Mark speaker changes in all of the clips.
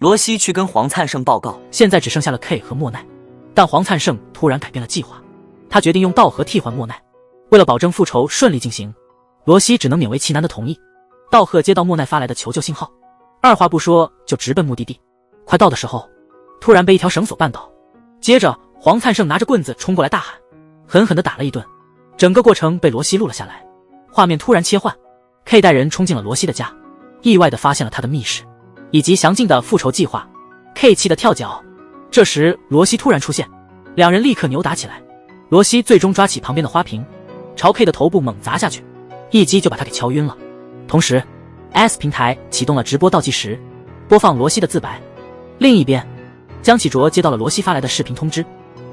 Speaker 1: 罗西去跟黄灿盛报告，
Speaker 2: 现在只剩下了 K 和莫奈，但黄灿盛突然改变了计划，他决定用道贺替换莫奈。为了保证复仇顺利进行，罗西只能勉为其难的同意。道贺接到莫奈发来的求救信号，二话不说就直奔目的地。快到的时候，突然被一条绳索绊倒，接着黄灿盛拿着棍子冲过来大喊，狠狠地打了一顿。整个过程被罗西录了下来。画面突然切换 ，K 带人冲进了罗西的家，意外地发现了他的密室以及详尽的复仇计划。K 气得跳脚。这时罗西突然出现，两人立刻扭打起来。罗西最终抓起旁边的花瓶，朝 K 的头部猛砸下去，一击就把他给敲晕了。同时 S 平台启动了直播倒计时，播放罗西的自白。另一边，江启卓接到了罗西发来的视频通知，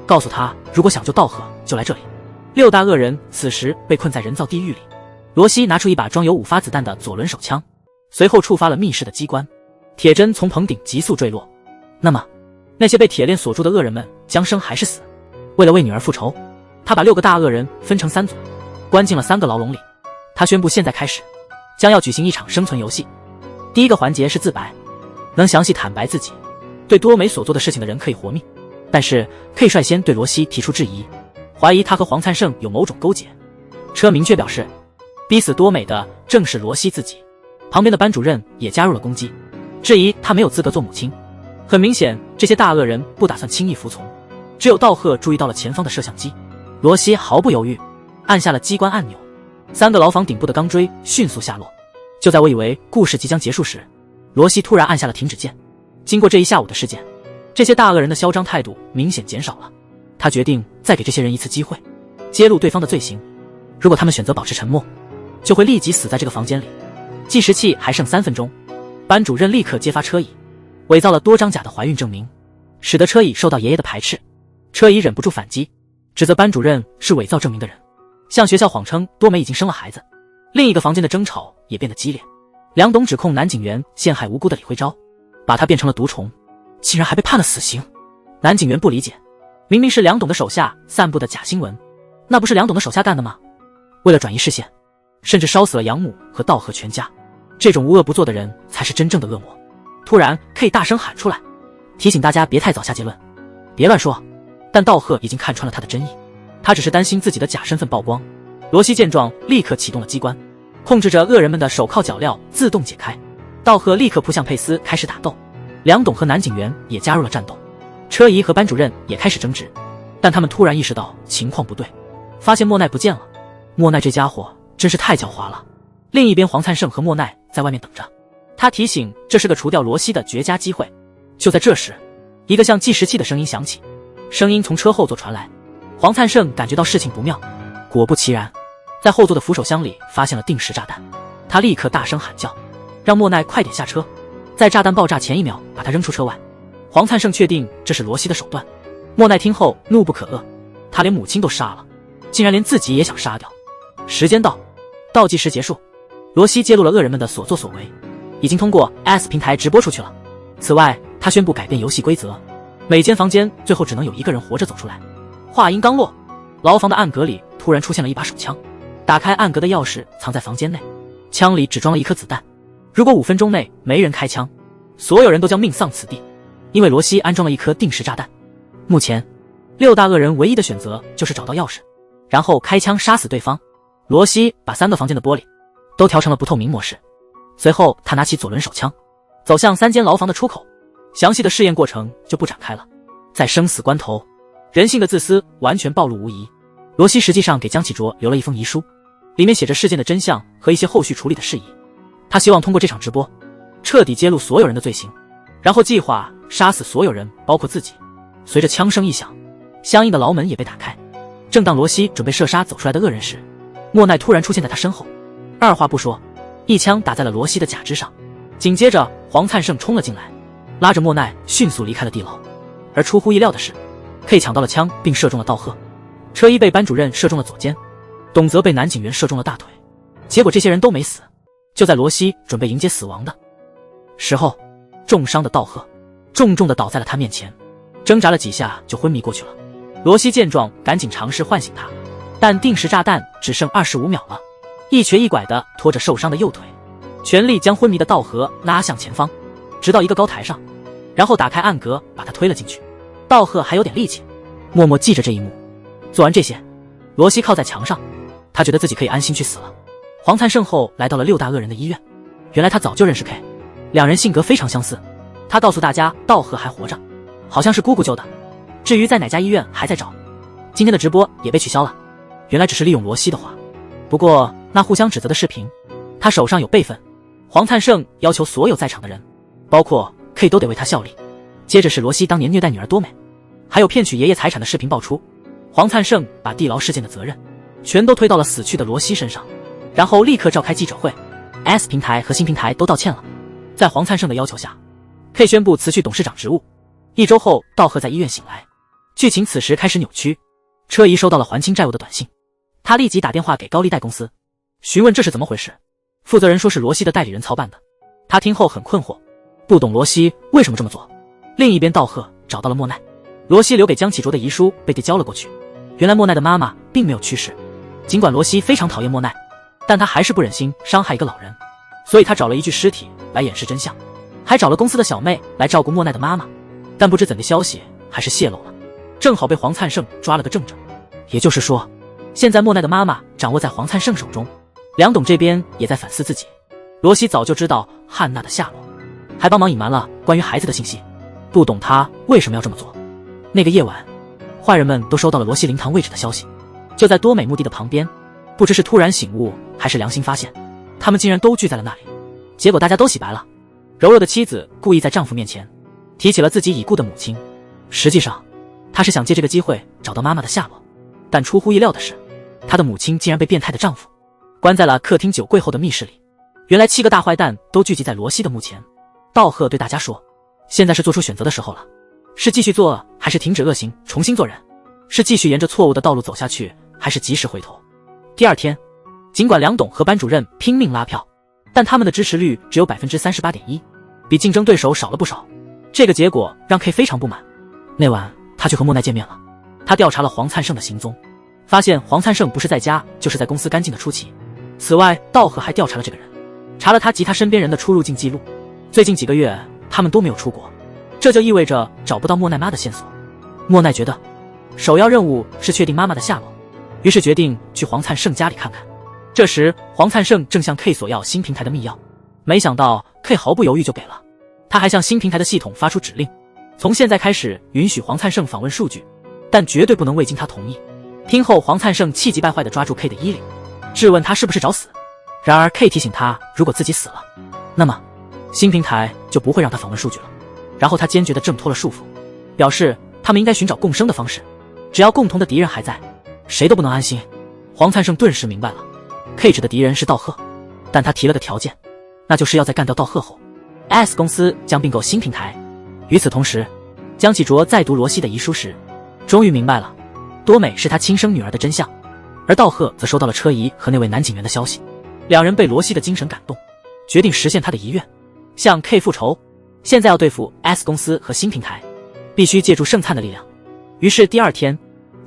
Speaker 2: 告诉他如果想救道贺就来这里。六大恶人此时被困在人造地狱里。罗西拿出一把装有5发子弹的左轮手枪，随后触发了密室的机关，铁针从棚顶急速坠落。那么那些被铁链锁住的恶人们将生还是死？为了为女儿复仇，他把6个大恶人分成3组，关进了3个牢笼里。他宣布现在开始将要举行一场生存游戏。第一个环节是自白，能详细坦白自己对多美所做的事情的人可以活命。但是 K 率先对罗西提出质疑，怀疑他和黄灿盛有某种勾结。车明确表示，逼死多美的正是罗西自己。旁边的班主任也加入了攻击，质疑他没有资格做母亲。很明显，这些大恶人不打算轻易服从。只有道贺注意到了前方的摄像机，罗西毫不犹豫按下了机关按钮，3个牢房顶部的钢锥迅速下落。就在我以为故事即将结束时，罗西突然按下了停止键。经过这一下午的事件，这些大恶人的嚣张态度明显减少了。他决定再给这些人一次机会，揭露对方的罪行。如果他们选择保持沉默，就会立即死在这个房间里。计时器还剩3分钟，班主任立刻揭发车乙伪造了多张假的怀孕证明，使得车乙受到爷爷的排斥。车乙忍不住反击，指责班主任是伪造证明的人，向学校谎称多美已经生了孩子。另一个房间的争吵也变得激烈，梁董指控男警员陷害无辜的李慧昭，把他变成了毒虫，竟然还被判了死刑。男警员不理解，明明是梁董的手下散布的假新闻，那不是梁董的手下干的吗？为了转移视线，甚至烧死了养母和道贺全家。这种无恶不作的人才是真正的恶魔。突然 K 大声喊出来，提醒大家别太早下结论，别乱说。但道贺已经看穿了他的真意，他只是担心自己的假身份曝光。罗西见状立刻启动了机关，控制着恶人们的手铐脚镣自动解开。道贺立刻扑向佩斯开始打斗，梁董和男警员也加入了战斗，车姨和班主任也开始争执。但他们突然意识到情况不对，发现莫奈不见了。莫奈这家伙真是太狡猾了。另一边黄灿盛和莫奈在外面等着，他提醒这是个除掉罗西的绝佳机会。就在这时，一个像计时器的声音响起，声音从车后座传来。黄灿盛感觉到事情不妙，果不其然，在后座的扶手箱里发现了定时炸弹。他立刻大声喊叫，让莫奈快点下车，在炸弹爆炸前1秒把他扔出车外。黄灿盛确定这是罗西的手段。莫奈听后怒不可遏，他连母亲都杀了，竟然连自己也想杀掉。时间到，倒计时结束。罗西揭露了恶人们的所作所为，已经通过 S 平台直播出去了。此外，他宣布改变游戏规则，每间房间最后只能有1个人活着走出来。话音刚落，牢房的暗格里突然出现了一把手枪，打开暗格的钥匙藏在房间内，枪里只装了1颗子弹。如果5分钟内没人开枪，所有人都将命丧此地，因为罗西安装了1颗定时炸弹。目前6大恶人唯一的选择就是找到钥匙，然后开枪杀死对方。罗西把3个房间的玻璃都调成了不透明模式，随后他拿起左轮手枪走向3间牢房的出口。详细的试验过程就不展开了。在生死关头，人性的自私完全暴露无遗。罗西实际上给江启卓留了一封遗书，里面写着事件的真相和一些后续处理的事宜。他希望通过这场直播彻底揭露所有人的罪行，然后计划杀死所有人，包括自己。随着枪声一响，相应的牢门也被打开。正当罗西准备射杀走出来的恶人时，莫奈突然出现在他身后，二话不说，一枪打在了罗西的假肢上。紧接着黄灿盛冲了进来，拉着莫奈迅速离开了地牢。而出乎意料的是， K 抢到了枪并射中了道贺，车一被班主任射中了左肩，董泽被男警员射中了大腿。结果这些人都没死。就在罗西准备迎接死亡的时候，重伤的道贺重重地倒在了他面前，挣扎了几下就昏迷过去了。罗西见状赶紧尝试唤醒他，但定时炸弹只剩25秒了，一瘸一拐地拖着受伤的右腿，全力将昏迷的道贺拉向前方，直到一个高台上。然后打开暗格把他推了进去。道贺还有点力气，默默记着这一幕。做完这些，罗西靠在墙上，他觉得自己可以安心去死了。黄灿盛后来到了六大恶人的医院，原来他早就认识 K， 两人性格非常相似。他告诉大家道贺还活着，好像是姑姑救的，至于在哪家医院还在找。今天的直播也被取消了，原来只是利用罗西的话。不过那互相指责的视频，他手上有备份。黄灿盛要求所有在场的人，包括 K 都得为他效力。接着是罗西当年虐待女儿多美，还有骗取爷爷财产的视频爆出。黄灿盛把地牢事件的责任全都推到了死去的罗西身上，然后立刻召开记者会。S 平台和新平台都道歉了。在黄灿盛的要求下， K 宣布辞去董事长职务。1周后，道贺在医院醒来，剧情此时开始扭曲。车仪收到了还清债务的短信，他立即打电话给高利贷公司，询问这是怎么回事。负责人说是罗西的代理人操办的。他听后很困惑，不懂罗西为什么这么做。另一边，道贺找到了莫奈，罗西留给江启卓的遗书被递交了过去。原来莫奈的妈妈并没有去世，尽管罗西非常讨厌莫奈，但他还是不忍心伤害一个老人，所以他找了一具尸体来掩饰真相，还找了公司的小妹来照顾莫奈的妈妈。但不知怎的消息还是泄露了，正好被黄灿盛抓了个正着。也就是说，现在莫奈的妈妈掌握在黄灿盛手中。梁董这边也在反思自己，罗西早就知道汉娜的下落，还帮忙隐瞒了关于孩子的信息，不懂他为什么要这么做。那个夜晚，坏人们都收到了罗西灵堂位置的消息，就在多美墓地的旁边。不知是突然醒悟还是良心发现，他们竟然都聚在了那里。结果大家都洗白了。柔柔的妻子故意在丈夫面前提起了自己已故的母亲，实际上她是想借这个机会找到妈妈的下落。但出乎意料的是，她的母亲竟然被变态的丈夫关在了客厅酒柜后的密室里。原来7个大坏蛋都聚集在罗西的墓前。道贺对大家说，现在是做出选择的时候了，是继续做还是停止恶行重新做人，是继续沿着错误的道路走下去还是及时回头。第二天，尽管梁董和班主任拼命拉票，但他们的支持率只有 38.1%， 比竞争对手少了不少。这个结果让 K 非常不满。那晚他去和莫奈见面了，他调查了黄灿盛的行踪，发现黄灿盛不是在家就是在公司干净的出奇。此外，道贺还调查了这个人，查了他及他身边人的出入境记录，最近几个月他们都没有出国，这就意味着找不到莫奈妈的线索。莫奈觉得首要任务是确定妈妈的下落，于是决定去黄灿盛家里看看。这时黄灿盛正向 K 索要新平台的密钥，没想到 K 毫不犹豫就给了。他还向新平台的系统发出指令，从现在开始允许黄灿盛访问数据，但绝对不能未经他同意。听后，黄灿盛气急败坏地抓住 K 的衣领，质问他是不是找死。然而 K 提醒他，如果自己死了，那么新平台就不会让他访问数据了。然后他坚决地挣脱了束缚，表示他们应该寻找共生的方式，只要共同的敌人还在，谁都不能安心。黄灿盛顿时明白了， K 指的敌人是道贺，但他提了个条件，那就是要在干掉道贺后， S 公司将并购新平台。与此同时，江启卓在读罗西的遗书时，终于明白了多美是他亲生女儿的真相，而道贺则收到了车仪和那位男警员的消息。两人被罗西的精神感动，决定实现他的遗愿，向 K 复仇。现在要对付 S 公司和新平台，必须借助盛灿的力量。于是第二天，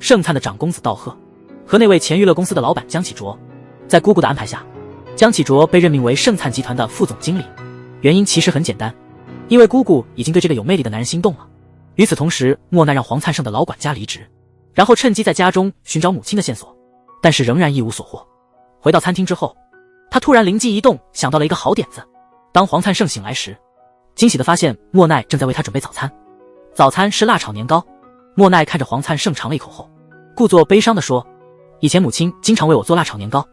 Speaker 2: 盛灿的长公子道贺和那位前娱乐公司的老板江启卓，在姑姑的安排下，江启卓被任命为盛灿集团的副总经理。原因其实很简单，因为姑姑已经对这个有魅力的男人心动了。与此同时，莫奈让黄灿盛的老管家离职，然后趁机在家中寻找母亲的线索，但是仍然一无所获。回到餐厅之后，他突然灵机一动，想到了一个好点子。当黄灿盛醒来时，惊喜地发现莫奈正在为他准备早餐，早餐是辣炒年糕。莫奈看着黄灿盛尝了一口后，故作悲伤地说，以前母亲经常为我做辣炒年糕，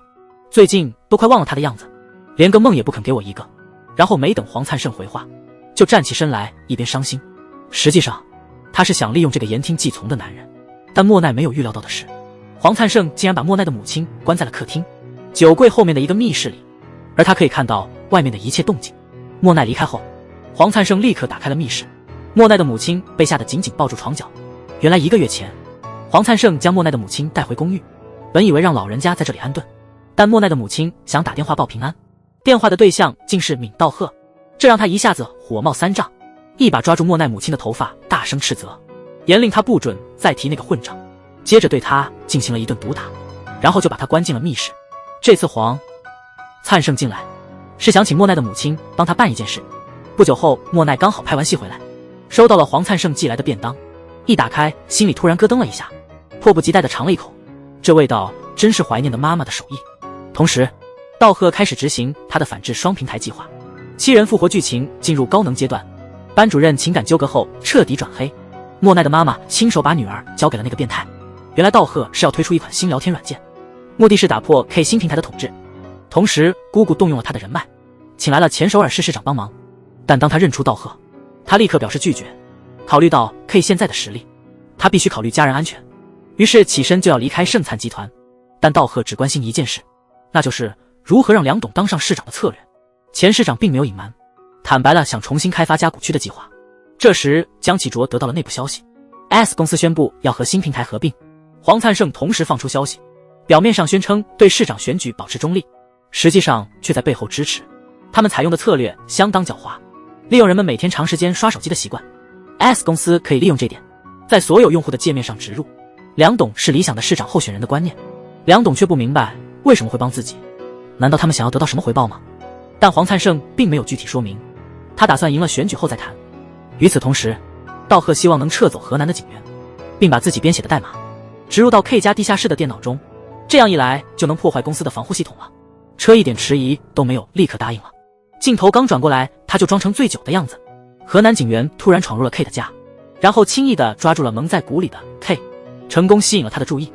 Speaker 2: 最近都快忘了她的样子，连个梦也不肯给我一个。然后没等黄灿盛回话，就站起身来，一边伤心。实际上他是想利用这个言听计从的男人，但莫奈没有预料到的是，黄灿盛竟然把莫奈的母亲关在了客厅酒柜后面的一个密室里，而他可以看到外面的一切动静。莫奈离开后，黄灿盛立刻打开了密室，莫奈的母亲被吓得紧紧抱住床角。原来1个月前，黄灿盛将莫奈的母亲带回公寓，本以为让老人家在这里安顿，但莫奈的母亲想打电话报平安，电话的对象竟是闵道贺，这让他一下子火冒三丈，一把抓住莫奈母亲的头发，大声斥责，严令他不准再提那个混账，接着对他进行了一顿毒打，然后就把他关进了密室。这次黄灿盛进来是想请莫奈的母亲帮他办一件事。不久后，莫奈刚好拍完戏回来，收到了黄灿盛寄来的便当，一打开，心里突然咯噔了一下，迫不及待地尝了一口，这味道真是怀念的妈妈的手艺。同时，道贺开始执行他的反制双平台计划，7人复活剧情进入高能阶段，班主任情感纠葛后彻底转黑，莫奈的妈妈亲手把女儿交给了那个变态。原来道贺是要推出一款新聊天软件，目的是打破 K 新平台的统治。同时，姑姑动用了他的人脉，请来了前首尔市市长帮忙。但当他认出道贺，他立刻表示拒绝。考虑到 K 现在的实力，他必须考虑家人安全，于是起身就要离开盛灿集团。但道贺只关心一件事，那就是如何让梁董当上市长的策略。前市长并没有隐瞒，坦白了想重新开发嘉谷区的计划。这时，江启卓得到了内部消息 ，S 公司宣布要和新平台合并。黄灿盛同时放出消息，表面上宣称对市长选举保持中立，实际上却在背后支持。他们采用的策略相当狡猾，利用人们每天长时间刷手机的习惯。S 公司可以利用这点，在所有用户的界面上植入梁董是理想的市长候选人的观念。梁董却不明白为什么会帮自己，难道他们想要得到什么回报吗？但黄灿盛并没有具体说明，他打算赢了选举后再谈。与此同时，道贺希望能撤走河南的警员，并把自己编写的代码植入到 K 家地下室的电脑中，这样一来就能破坏公司的防护系统了。车一点迟疑都没有，立刻答应了。镜头刚转过来，他就装成醉酒的样子。河南警员突然闯入了 K 的家，然后轻易地抓住了蒙在鼓里的 K， 成功吸引了他的注意。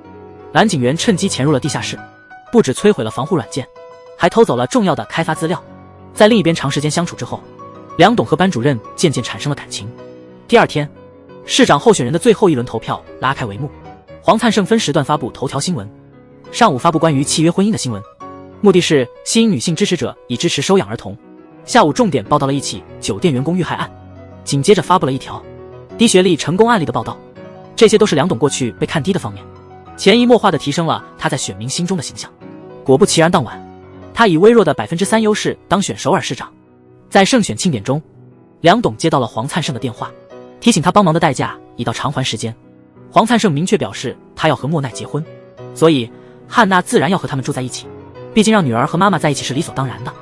Speaker 2: 蓝警员趁机潜入了地下室，不止摧毁了防护软件，还偷走了重要的开发资料。在另一边长时间相处之后，梁董和班主任渐渐产生了感情。第二天，市长候选人的最后一轮投票拉开帷幕。黄灿盛分时段发布头条新闻，上午发布关于契约婚姻的新闻，目的是吸引女性支持者以支持收养儿童。下午重点报道了一起酒店员工遇害案，紧接着发布了一条低学历成功案例的报道。这些都是梁董过去被看低的方面，潜移默化地提升了他在选民心中的形象。果不其然，当晚他以微弱的3%优势当选首尔市长。在胜选庆典中，梁董接到了黄灿盛的电话，提醒他帮忙的代价已到偿还时间。黄灿盛明确表示他要和莫奈结婚，所以汉娜自然要和他们住在一起，毕竟让女儿和妈妈在一起是理所当然的。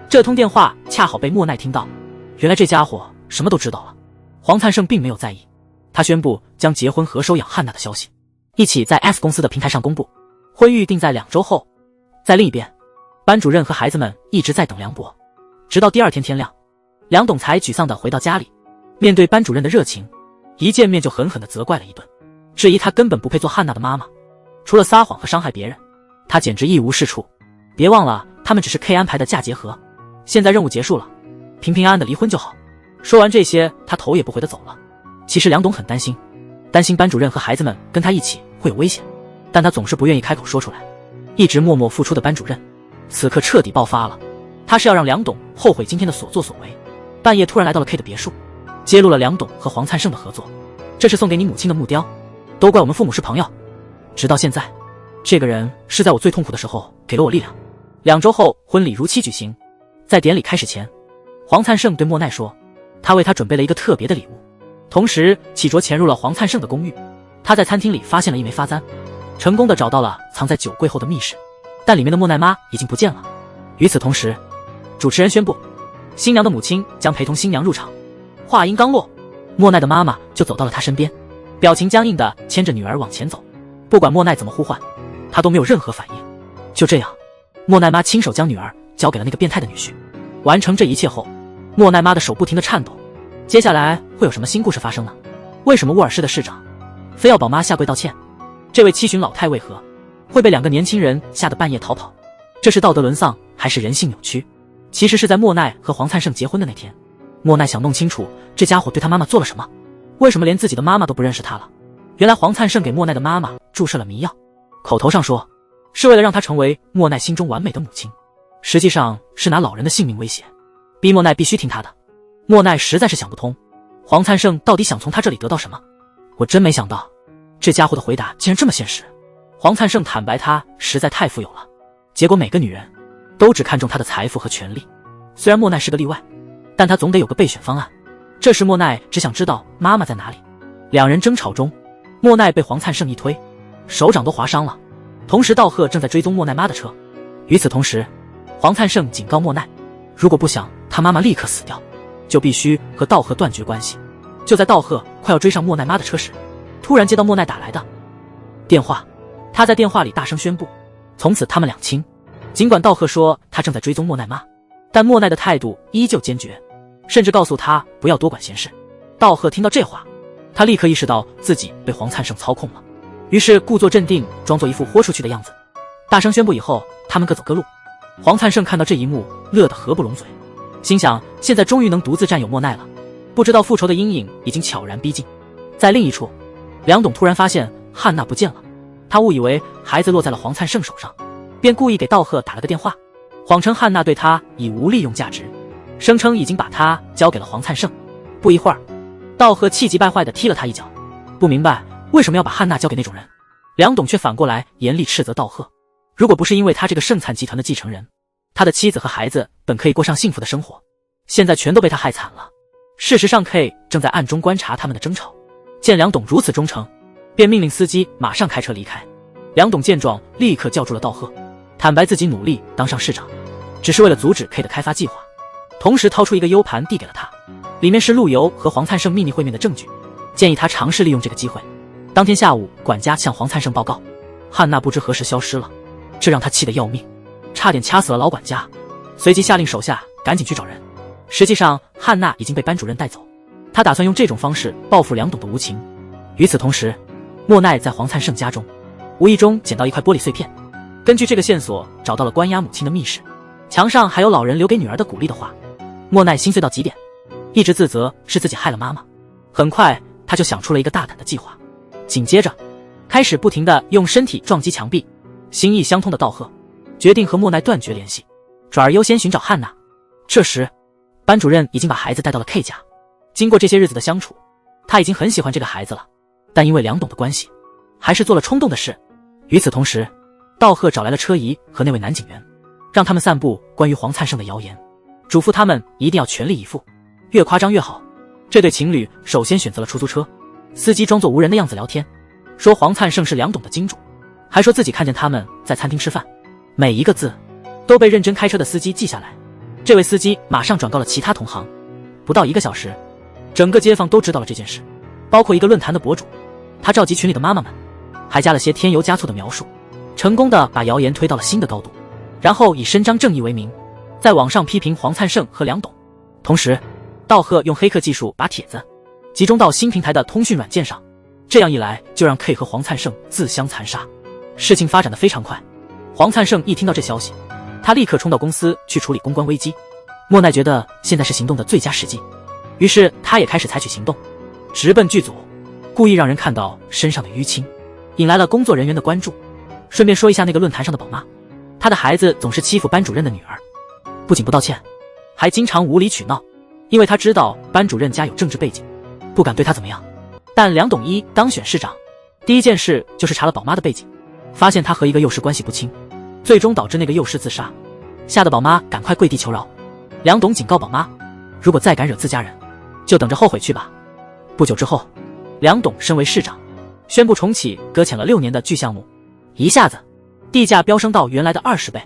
Speaker 2: 这通电话恰好被莫奈听到，原来这家伙什么都知道了。黄灿盛并没有在意，他宣布将结婚和收养汉娜的消息一起在 F 公司的平台上公布，婚预定在2周后。在另一边，班主任和孩子们一直在等梁博，直到第二天天亮，梁董才沮丧地回到家里。面对班主任的热情，一见面就狠狠地责怪了一顿，质疑他根本不配做汉娜的妈妈，除了撒谎和伤害别人，他简直一无是处。别忘了，他们只是 K 安排的嫁结合，现在任务结束了，平平安安的离婚就好。说完这些，他头也不回地走了。其实梁董很担心班主任和孩子们跟他一起会有危险，但他总是不愿意开口说出来。一直默默付出的班主任此刻彻底爆发了，他是要让梁董后悔今天的所作所为。半夜突然来到了 K 的别墅，揭露了梁董和黄灿盛的合作，这是送给你母亲的木雕，都怪我们父母是朋友，直到现在，这个人是在我最痛苦的时候给了我力量。2周后，婚礼如期举行。在典礼开始前，黄灿盛对莫奈说，他为他准备了一个特别的礼物。同时，启卓潜入了黄灿盛的公寓，他在餐厅里发现了一枚发簪，成功的找到了藏在酒柜后的密室，但里面的莫奈妈已经不见了。与此同时，主持人宣布，新娘的母亲将陪同新娘入场。话音刚落，莫奈的妈妈就走到了他身边，表情僵硬的牵着女儿往前走。不管莫奈怎么呼唤，她都没有任何反应。就这样，莫奈妈亲手将女儿交给了那个变态的女婿。完成这一切后，莫奈妈的手不停地颤抖。接下来会有什么新故事发生呢？为什么沃尔市的市长非要宝妈下跪道歉？这位七旬老太为何会被2个年轻人吓得半夜逃跑？这是道德沦丧还是人性扭曲？其实是在莫奈和黄灿盛结婚的那天，莫奈想弄清楚这家伙对他妈妈做了什么，为什么连自己的妈妈都不认识他了。原来黄灿盛给莫奈的妈妈注射了迷药，口头上说是为了让她成为莫奈心中完美的母亲，实际上是拿老人的性命威胁，逼莫奈必须听他的。莫奈实在是想不通，黄灿盛到底想从他这里得到什么。我真没想到这家伙的回答竟然这么现实。黄灿盛坦白他实在太富有了，结果每个女人都只看重他的财富和权力。虽然莫奈是个例外，但他总得有个备选方案。这时莫奈只想知道妈妈在哪里。2人争吵中，莫奈被黄灿盛一推，手掌都划伤了。同时道贺正在追踪莫奈妈的车。与此同时，黄灿盛警告莫奈，如果不想他妈妈立刻死掉，就必须和道贺断绝关系。就在道贺快要追上莫奈妈的车时，突然接到莫奈打来的电话。他在电话里大声宣布，从此他们两清。尽管道贺说他正在追踪莫奈妈，但莫奈的态度依旧坚决，甚至告诉他不要多管闲事。道贺听到这话，他立刻意识到自己被黄灿盛操控了，于是故作镇定，装作一副豁出去的样子，大声宣布以后他们各走各路。黄灿盛看到这一幕，乐得合不拢嘴，心想现在终于能独自占有莫奈了。不知道复仇的阴影已经悄然逼近。在另一处，梁董突然发现汉娜不见了，他误以为孩子落在了黄灿盛手上，便故意给道贺打了个电话，谎称汉娜对他已无利用价值，声称已经把他交给了黄灿盛。不一会儿，道贺气急败坏地踢了他一脚，不明白为什么要把汉娜交给那种人。梁董却反过来严厉斥责道贺，如果不是因为他这个盛灿集团的继承人，他的妻子和孩子本可以过上幸福的生活，现在全都被他害惨了。事实上 K 正在暗中观察他们的争吵，见梁董如此忠诚，便命令司机马上开车离开。梁董见状立刻叫住了道贺，坦白自己努力当上市长，只是为了阻止 K 的开发计划，同时掏出一个 U 盘递给了他，里面是陆游和黄灿盛秘密会面的证据，建议他尝试利用这个机会。当天下午，管家向黄灿盛报告，汉娜不知何时消失了，这让他气得要命，差点掐死了老管家，随即下令手下赶紧去找人。实际上汉娜已经被班主任带走，他打算用这种方式报复梁董的无情。与此同时，莫奈在黄灿盛家中无意中捡到一块玻璃碎片，根据这个线索找到了关押母亲的密室，墙上还有老人留给女儿的鼓励的话。莫奈心碎到极点，一直自责是自己害了妈妈。很快他就想出了一个大胆的计划，紧接着开始不停地用身体撞击墙壁。心意相通的道贺决定和莫奈断绝联系，转而优先寻找汉娜。这时班主任已经把孩子带到了 K 家，经过这些日子的相处，他已经很喜欢这个孩子了，但因为梁董的关系，还是做了冲动的事。与此同时，道贺找来了车仪和那位男警员，让他们散布关于黄灿盛的谣言，嘱咐他们一定要全力以赴，越夸张越好。这对情侣首先选择了出租车，司机装作无人的样子聊天，说黄灿盛是梁董的金主，还说自己看见他们在餐厅吃饭，每一个字都被认真开车的司机记下来。这位司机马上转告了其他同行，不到1个小时，整个街坊都知道了这件事，包括一个论坛的博主。他召集群里的妈妈们，还加了些添油加醋的描述，成功的把谣言推到了新的高度，然后以伸张正义为名，在网上批评黄灿盛和梁董。同时道贺用黑客技术把帖子集中到新平台的通讯软件上，这样一来就让 K 和黄灿盛自相残杀。事情发展得非常快，黄灿盛一听到这消息，他立刻冲到公司去处理公关危机。莫奈觉得现在是行动的最佳时机，于是他也开始采取行动，直奔剧组，故意让人看到身上的淤青，引来了工作人员的关注。顺便说一下那个论坛上的宝妈，她的孩子总是欺负班主任的女儿，不仅不道歉，还经常无理取闹。因为他知道班主任家有政治背景，不敢对他怎么样。但梁董一当选市长，第一件事就是查了宝妈的背景，发现她和一个幼师关系不清，最终导致那个幼师自杀，吓得宝妈赶快跪地求饶。梁董警告宝妈，如果再敢惹自家人，就等着后悔去吧。不久之后，梁董身为市长，宣布重启搁浅了6年的巨项目，一下子地价飙升到原来的20倍。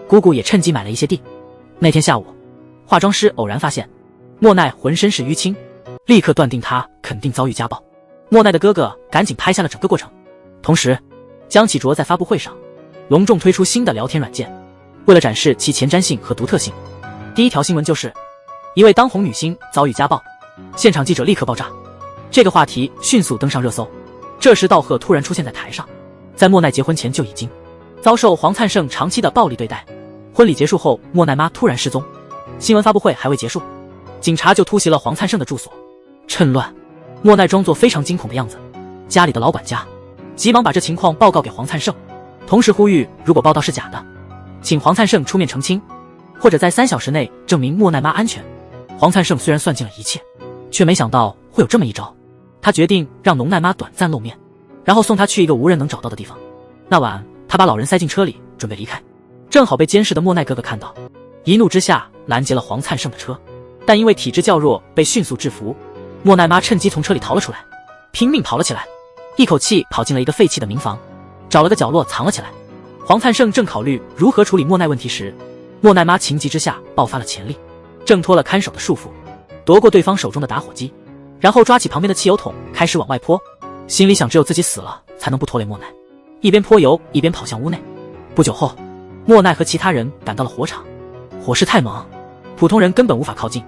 Speaker 2: 姑姑也趁机买了一些地。那天下午，化妆师偶然发现莫奈浑身是淤青，立刻断定他肯定遭遇家暴。莫奈的哥哥赶紧拍下了整个过程，同时江启卓在发布会上隆重推出新的聊天软件，为了展示其前瞻性和独特性，第一条新闻就是一位当红女星遭遇家暴，现场记者立刻爆炸，这个话题迅速登上热搜。这时道贺突然出现在台上，在莫奈结婚前就已经遭受黄灿盛长期的暴力对待。婚礼结束后，莫奈妈突然失踪，新闻发布会还未结束，警察就突袭了黄灿盛的住所。趁乱，莫奈装作非常惊恐的样子，家里的老管家急忙把这情况报告给黄灿盛，同时呼吁如果报道是假的，请黄灿盛出面澄清，或者在3小时内证明莫奈妈安全。黄灿盛虽然算尽了一切，却没想到会有这么一招。他决定让农奈妈短暂露面，然后送她去一个无人能找到的地方。那晚他把老人塞进车里准备离开，正好被监视的莫奈哥哥看到，一怒之下拦截了黄灿盛的车，但因为体质较弱被迅速制服。莫奈妈趁机从车里逃了出来，拼命跑了起来，一口气跑进了一个废弃的民房，找了个角落藏了起来。黄灿盛正考虑如何处理莫奈问题时，莫奈妈情急之下爆发了潜力，挣脱了看守的束缚，夺过对方手中的打火机，然后抓起旁边的汽油桶开始往外泼，心里想只有自己死了才能不拖累莫奈，一边泼油一边跑向屋内。不久后，莫奈和其他人赶到了火场，火势太猛，普通人根本无法靠近。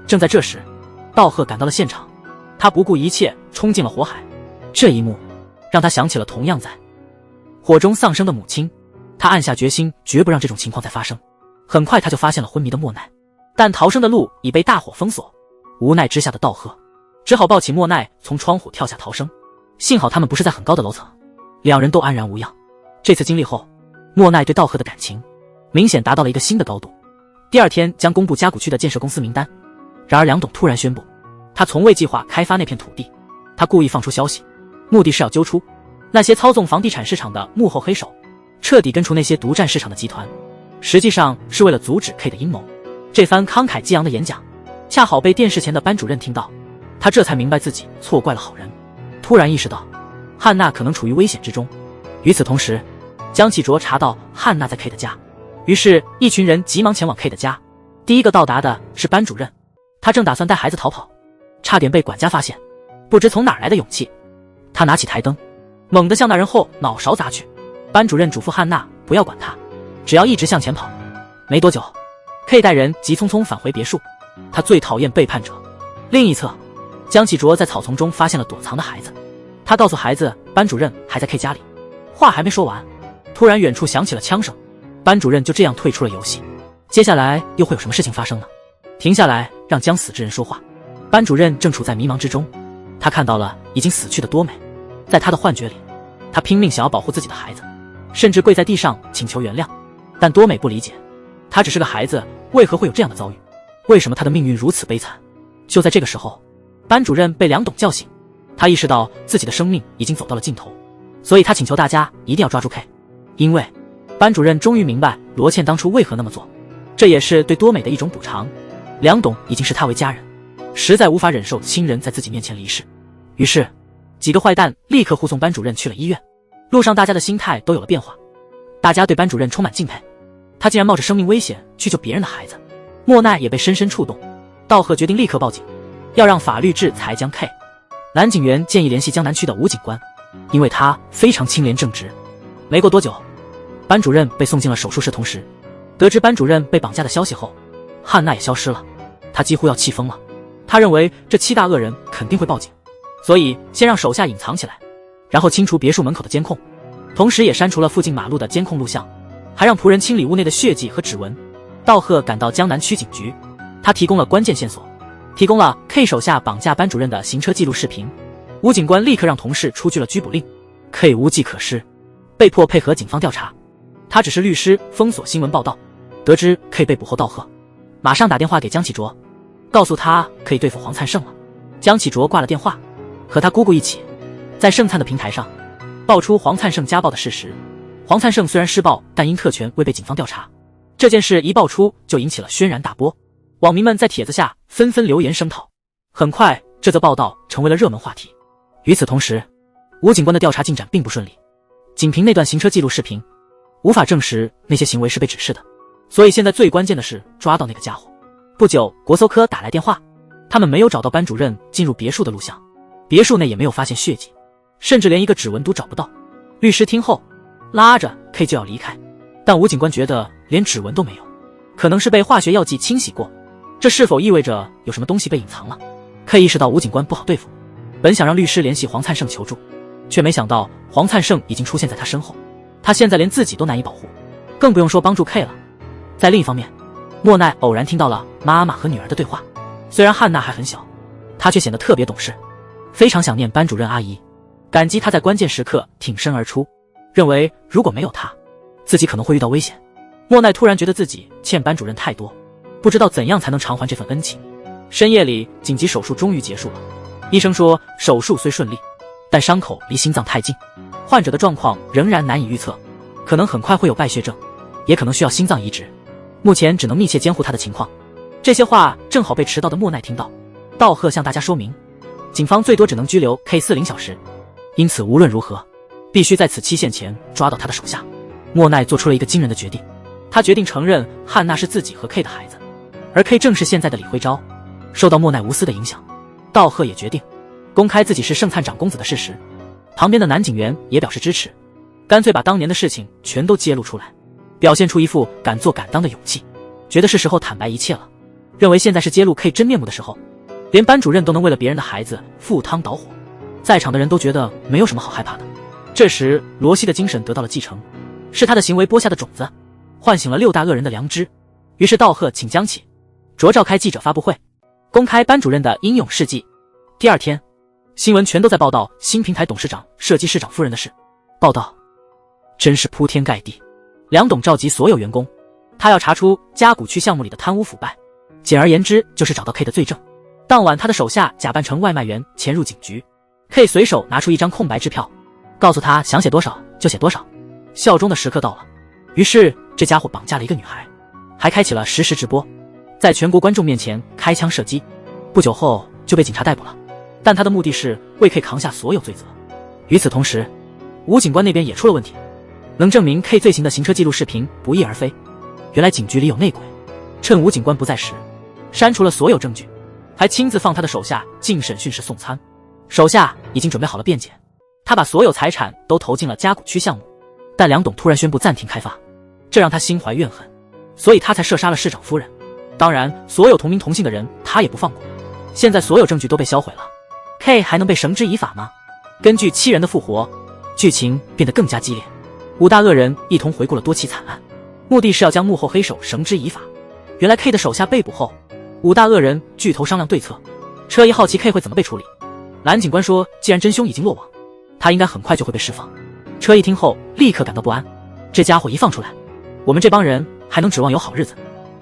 Speaker 2: 正在这时，道贺赶到了现场，他不顾一切冲进了火海。这一幕让他想起了同样在火中丧生的母亲，他暗下决心绝不让这种情况再发生。很快他就发现了昏迷的莫奈，但逃生的路已被大火封锁。无奈之下的道贺只好抱起莫奈从窗户跳下逃生，幸好他们不是在很高的楼层，两人都安然无恙。这次经历后，莫奈对道贺的感情明显达到了一个新的高度。第二天将公布加古区的建设公司名单，然而梁董突然宣布，他从未计划开发那片土地，他故意放出消息，目的是要揪出那些操纵房地产市场的幕后黑手，彻底根除那些独占市场的集团，实际上是为了阻止 K 的阴谋。这番慷慨激昂的演讲恰好被电视前的班主任听到，他这才明白自己错怪了好人，突然意识到汉娜可能处于危险之中。与此同时，江启卓查到汉娜在 K 的家，于是一群人急忙前往 K 的家。第一个到达的是班主任，他正打算带孩子逃跑，差点被管家发现，不知从哪儿来的勇气，他拿起台灯猛地向那人后脑勺砸去。班主任嘱咐汉娜不要管他，只要一直向前跑。没多久， K 带人急匆匆返回别墅，他最讨厌背叛者。另一侧，江启卓在草丛中发现了躲藏的孩子，他告诉孩子班主任还在 K 家里。话还没说完，突然远处响起了枪声，班主任就这样退出了游戏。接下来又会有什么事情发生呢？停下来，让将死之人说话。班主任正处在迷茫之中，他看到了已经死去的多美，在他的幻觉里，他拼命想要保护自己的孩子，甚至跪在地上请求原谅。但多美不理解，他只是个孩子，为何会有这样的遭遇？为什么他的命运如此悲惨？就在这个时候，班主任被梁董叫醒，他意识到自己的生命已经走到了尽头，所以他请求大家一定要抓住 K， 因为班主任终于明白罗茜当初为何那么做，这也是对多美的一种补偿。梁董已经视他为家人，实在无法忍受亲人在自己面前离世，于是几个坏蛋立刻护送班主任去了医院。路上大家的心态都有了变化，大家对班主任充满敬佩，他竟然冒着生命危险去救别人的孩子。莫奈也被深深触动，道贺决定立刻报警，要让法律制裁江 K。 男警员建议联系江南区的吴警官，因为他非常清廉正直。没过多久，班主任被送进了手术室，同时得知班主任被绑架的消息后，汉娜也消失了。他几乎要气疯了，他认为这七大恶人肯定会报警，所以先让手下隐藏起来，然后清除别墅门口的监控，同时也删除了附近马路的监控录像，还让仆人清理屋内的血迹和指纹。道贺赶到江南区警局，他提供了关键线索，提供了 K 手下绑架班主任的行车记录视频。吴警官立刻让同事出具了拘捕令， K 无计可施，被迫配合警方调查。他只是律师，封锁新闻报道。得知 K 被捕后，道贺马上打电话给江启卓，告诉他可以对付黄灿盛了。江启卓挂了电话，和他姑姑一起在盛灿的平台上爆出黄灿盛家暴的事实。黄灿盛虽然施暴，但因特权未被警方调查。这件事一爆出就引起了轩然大波，网民们在帖子下纷纷留言声讨。很快，这则报道成为了热门话题。与此同时，吴警官的调查进展并不顺利，仅凭那段行车记录视频无法证实那些行为是被指示的，所以现在最关键的是抓到那个家伙。不久，国搜科打来电话，他们没有找到班主任进入别墅的录像，别墅内也没有发现血迹，甚至连一个指纹都找不到。律师听后拉着 K 就要离开，但吴警官觉得连指纹都没有，可能是被化学药剂清洗过，这是否意味着有什么东西被隐藏了？ K 意识到吴警官不好对付，本想让律师联系黄灿盛求助，却没想到黄灿盛已经出现在他身后，他现在连自己都难以保护，更不用说帮助 K 了。在另一方面，莫奈偶然听到了妈妈和女儿的对话，虽然汉娜还很小，她却显得特别懂事，非常想念班主任阿姨，感激她在关键时刻挺身而出，认为如果没有她，自己可能会遇到危险。莫奈突然觉得自己欠班主任太多，不知道怎样才能偿还这份恩情。深夜里，紧急手术终于结束了，医生说手术虽顺利，但伤口离心脏太近，患者的状况仍然难以预测，可能很快会有败血症，也可能需要心脏移植，目前只能密切监护他的情况。这些话正好被迟到的莫奈听到，道贺向大家说明，警方最多只能拘留 K40 小时，因此无论如何必须在此期限前抓到他的手下。莫奈做出了一个惊人的决定，他决定承认汉娜是自己和 K 的孩子，而 K 正是现在的李慧昭。受到莫奈无私的影响，道贺也决定公开自己是盛灿长公子的事实。旁边的男警员也表示支持，干脆把当年的事情全都揭露出来，表现出一副敢做敢当的勇气，觉得是时候坦白一切了，认为现在是揭露 K 真面目的时候。连班主任都能为了别人的孩子赴汤蹈火，在场的人都觉得没有什么好害怕的。这时罗西的精神得到了继承，是他的行为播下的种子，唤醒了六大恶人的良知。于是道贺请江启卓召开记者发布会，公开班主任的英勇事迹。第二天，新闻全都在报道新平台董事长射击市长夫人的事，报道真是铺天盖地。梁董召集所有员工，他要查出嘉谷区项目里的贪污腐败，简而言之就是找到 K 的罪证。当晚他的手下假扮成外卖员潜入警局， K 随手拿出一张空白支票，告诉他想写多少就写多少，效忠的时刻到了。于是这家伙绑架了一个女孩，还开启了实时直播，在全国观众面前开枪射击，不久后就被警察逮捕了。但他的目的是为 K 扛下所有罪责。与此同时，吴警官那边也出了问题，能证明 K 罪行的行车记录视频不翼而飞。原来警局里有内鬼，趁吴警官不在时删除了所有证据，还亲自放他的手下进审讯室送餐。手下已经准备好了辩解，他把所有财产都投进了嘉谷区项目。但梁董突然宣布暂停开发，这让他心怀怨恨，所以他才射杀了市长夫人。当然所有同名同姓的人他也不放过。现在所有证据都被销毁了， K 还能被绳之以法吗？根据七人的复活，剧情变得更加激烈。五大恶人一同回顾了多起惨案，目的是要将幕后黑手绳之以法。原来 K 的手下被捕后，五大恶人聚头商量对策。车一好奇 K 会怎么被处理，蓝警官说既然真凶已经落网，他应该很快就会被释放。车一听后立刻感到不安，这家伙一放出来，我们这帮人还能指望有好日子？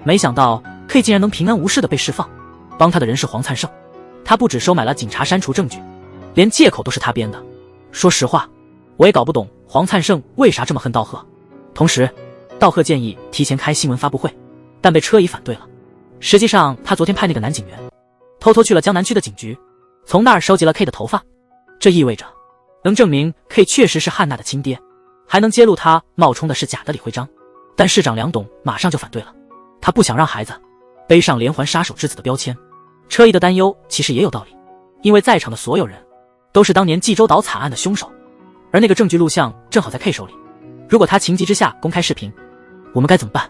Speaker 2: 没想到 K 竟然能平安无事的被释放。帮他的人是黄灿盛，他不只收买了警察删除证据，连借口都是他编的。说实话，我也搞不懂黄灿盛为啥这么恨道贺。同时道贺建议提前开新闻发布会，但被车一反对了。实际上他昨天派那个男警员偷偷去了江南区的警局，从那儿收集了 K 的头发，这意味着能证明 K 确实是汉娜的亲爹，还能揭露他冒充的是假的李辉章。但市长梁董马上就反对了，他不想让孩子背上连环杀手之子的标签。车一的担忧其实也有道理，因为在场的所有人都是当年济州岛惨案的凶手，而那个证据录像正好在 K 手里。如果他情急之下公开视频，我们该怎么办？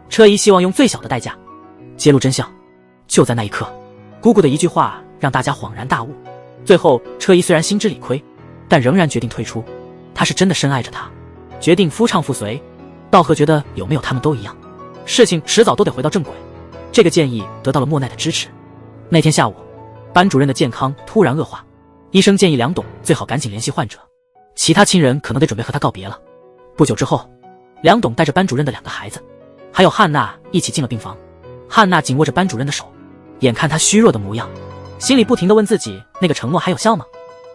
Speaker 2: 车一希望用最小的代价揭露真相。就在那一刻，姑姑的一句话让大家恍然大悟。最后车一虽然心知理亏，但仍然决定退出。他是真的深爱着她，决定夫唱妇随。道贺觉得有没有他们都一样，事情迟早都得回到正轨。这个建议得到了莫奈的支持。那天下午，班主任的健康突然恶化，医生建议梁董最好赶紧联系患者，其他亲人可能得准备和他告别了。不久之后，梁董带着班主任的2个孩子还有汉娜一起进了病房。汉娜紧握着班主任的手，眼看他虚弱的模样，心里不停地问自己，那个承诺还有效吗？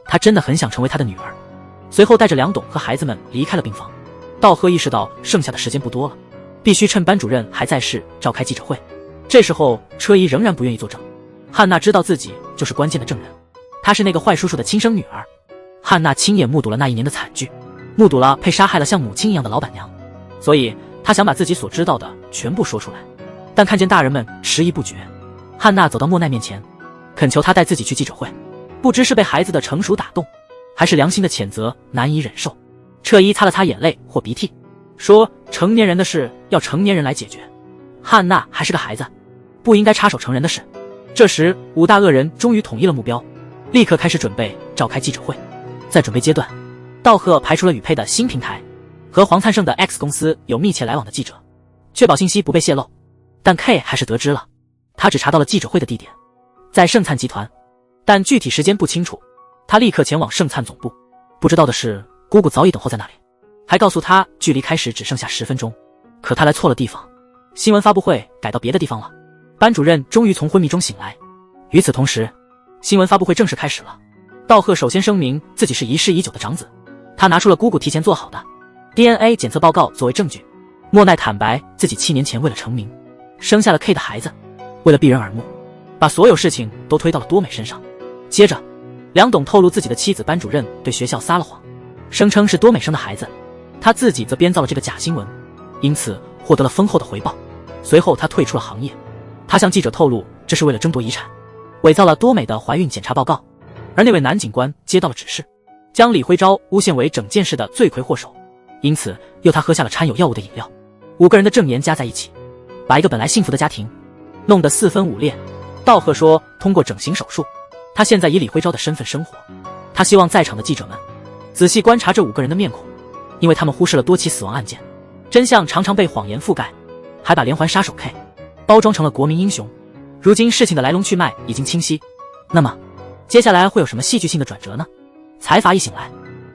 Speaker 2: 他真的很想成为他的女儿。随后带着梁董和孩子们离开了病房。道贺意识到剩下的时间不多了，必须趁班主任还在世召开记者会。这时候车一仍然不愿意作证。汉娜知道自己就是关键的证人，她是那个坏叔叔的亲生女儿。汉娜亲眼目睹了那一年的惨剧，目睹了被杀害了像母亲一样的老板娘，所以她想把自己所知道的全部说出来。但看见大人们迟疑不决，汉娜走到莫奈面前，恳求他带自己去记者会。不知是被孩子的成熟打动，还是良心的谴责难以忍受，车一擦了擦眼泪或鼻涕，说成年人的事要成年人来解决，汉娜还是个孩子，不应该插手成人的事。这时五大恶人终于统一了目标，立刻开始准备召开记者会。在准备阶段，道贺排除了宇佩的新平台和黄灿盛的 X 公司有密切来往的记者，确保信息不被泄露。但 K 还是得知了，他只查到了记者会的地点在盛灿集团，但具体时间不清楚。他立刻前往盛灿总部，不知道的是姑姑早已等候在那里，还告诉他距离开始只剩下10分钟。可他来错了地方，新闻发布会改到别的地方了。班主任终于从昏迷中醒来。与此同时，新闻发布会正式开始了。道贺首先声明自己是遗世已久的长子，他拿出了姑姑提前做好的 DNA 检测报告作为证据。莫奈坦白自己7年前为了成名生下了 K 的孩子，为了避人耳目，把所有事情都推到了多美身上。接着梁董透露自己的妻子班主任对学校撒了谎，声称是多美生的孩子，他自己则编造了这个假新闻，因此获得了丰厚的回报。随后他退出了行业，他向记者透露这是为了争夺遗产。伪造了多美的怀孕检查报告。而那位男警官接到了指示，将李辉钊诬陷为整件事的罪魁祸首，因此诱他喝下了掺有药物的饮料。5个人的证言加在一起，把一个本来幸福的家庭弄得四分五裂。道贺说，通过整形手术，他现在以李辉钊的身份生活。他希望在场的记者们仔细观察这5个人的面孔，因为他们忽视了多起死亡案件，真相常常被谎言覆盖，还把连环杀手 K 包装成了国民英雄。如今事情的来龙去脉已经清晰，那么接下来会有什么戏剧性的转折呢？财阀一醒来，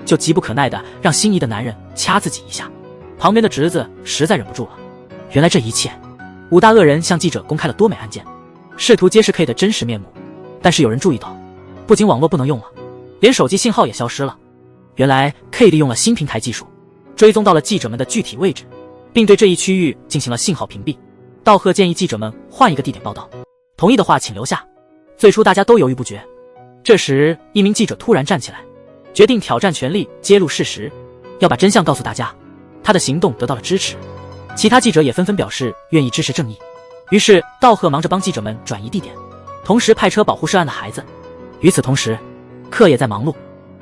Speaker 2: 就急不可耐地让心仪的男人掐自己一下。旁边的侄子实在忍不住了。原来这一切，5大恶人向记者公开了多美案件，试图揭示 K 的真实面目。但是有人注意到，不仅网络不能用了，连手机信号也消失了。原来 K 利用了新平台技术，追踪到了记者们的具体位置，并对这一区域进行了信号屏蔽。道贺建议记者们换一个地点报道，同意的话请留下。最初大家都犹豫不决，这时一名记者突然站起来，决定挑战权力，揭露事实，要把真相告诉大家。他的行动得到了支持，其他记者也纷纷表示愿意支持正义。于是道贺忙着帮记者们转移地点，同时派车保护涉案的孩子。与此同时，克也在忙碌，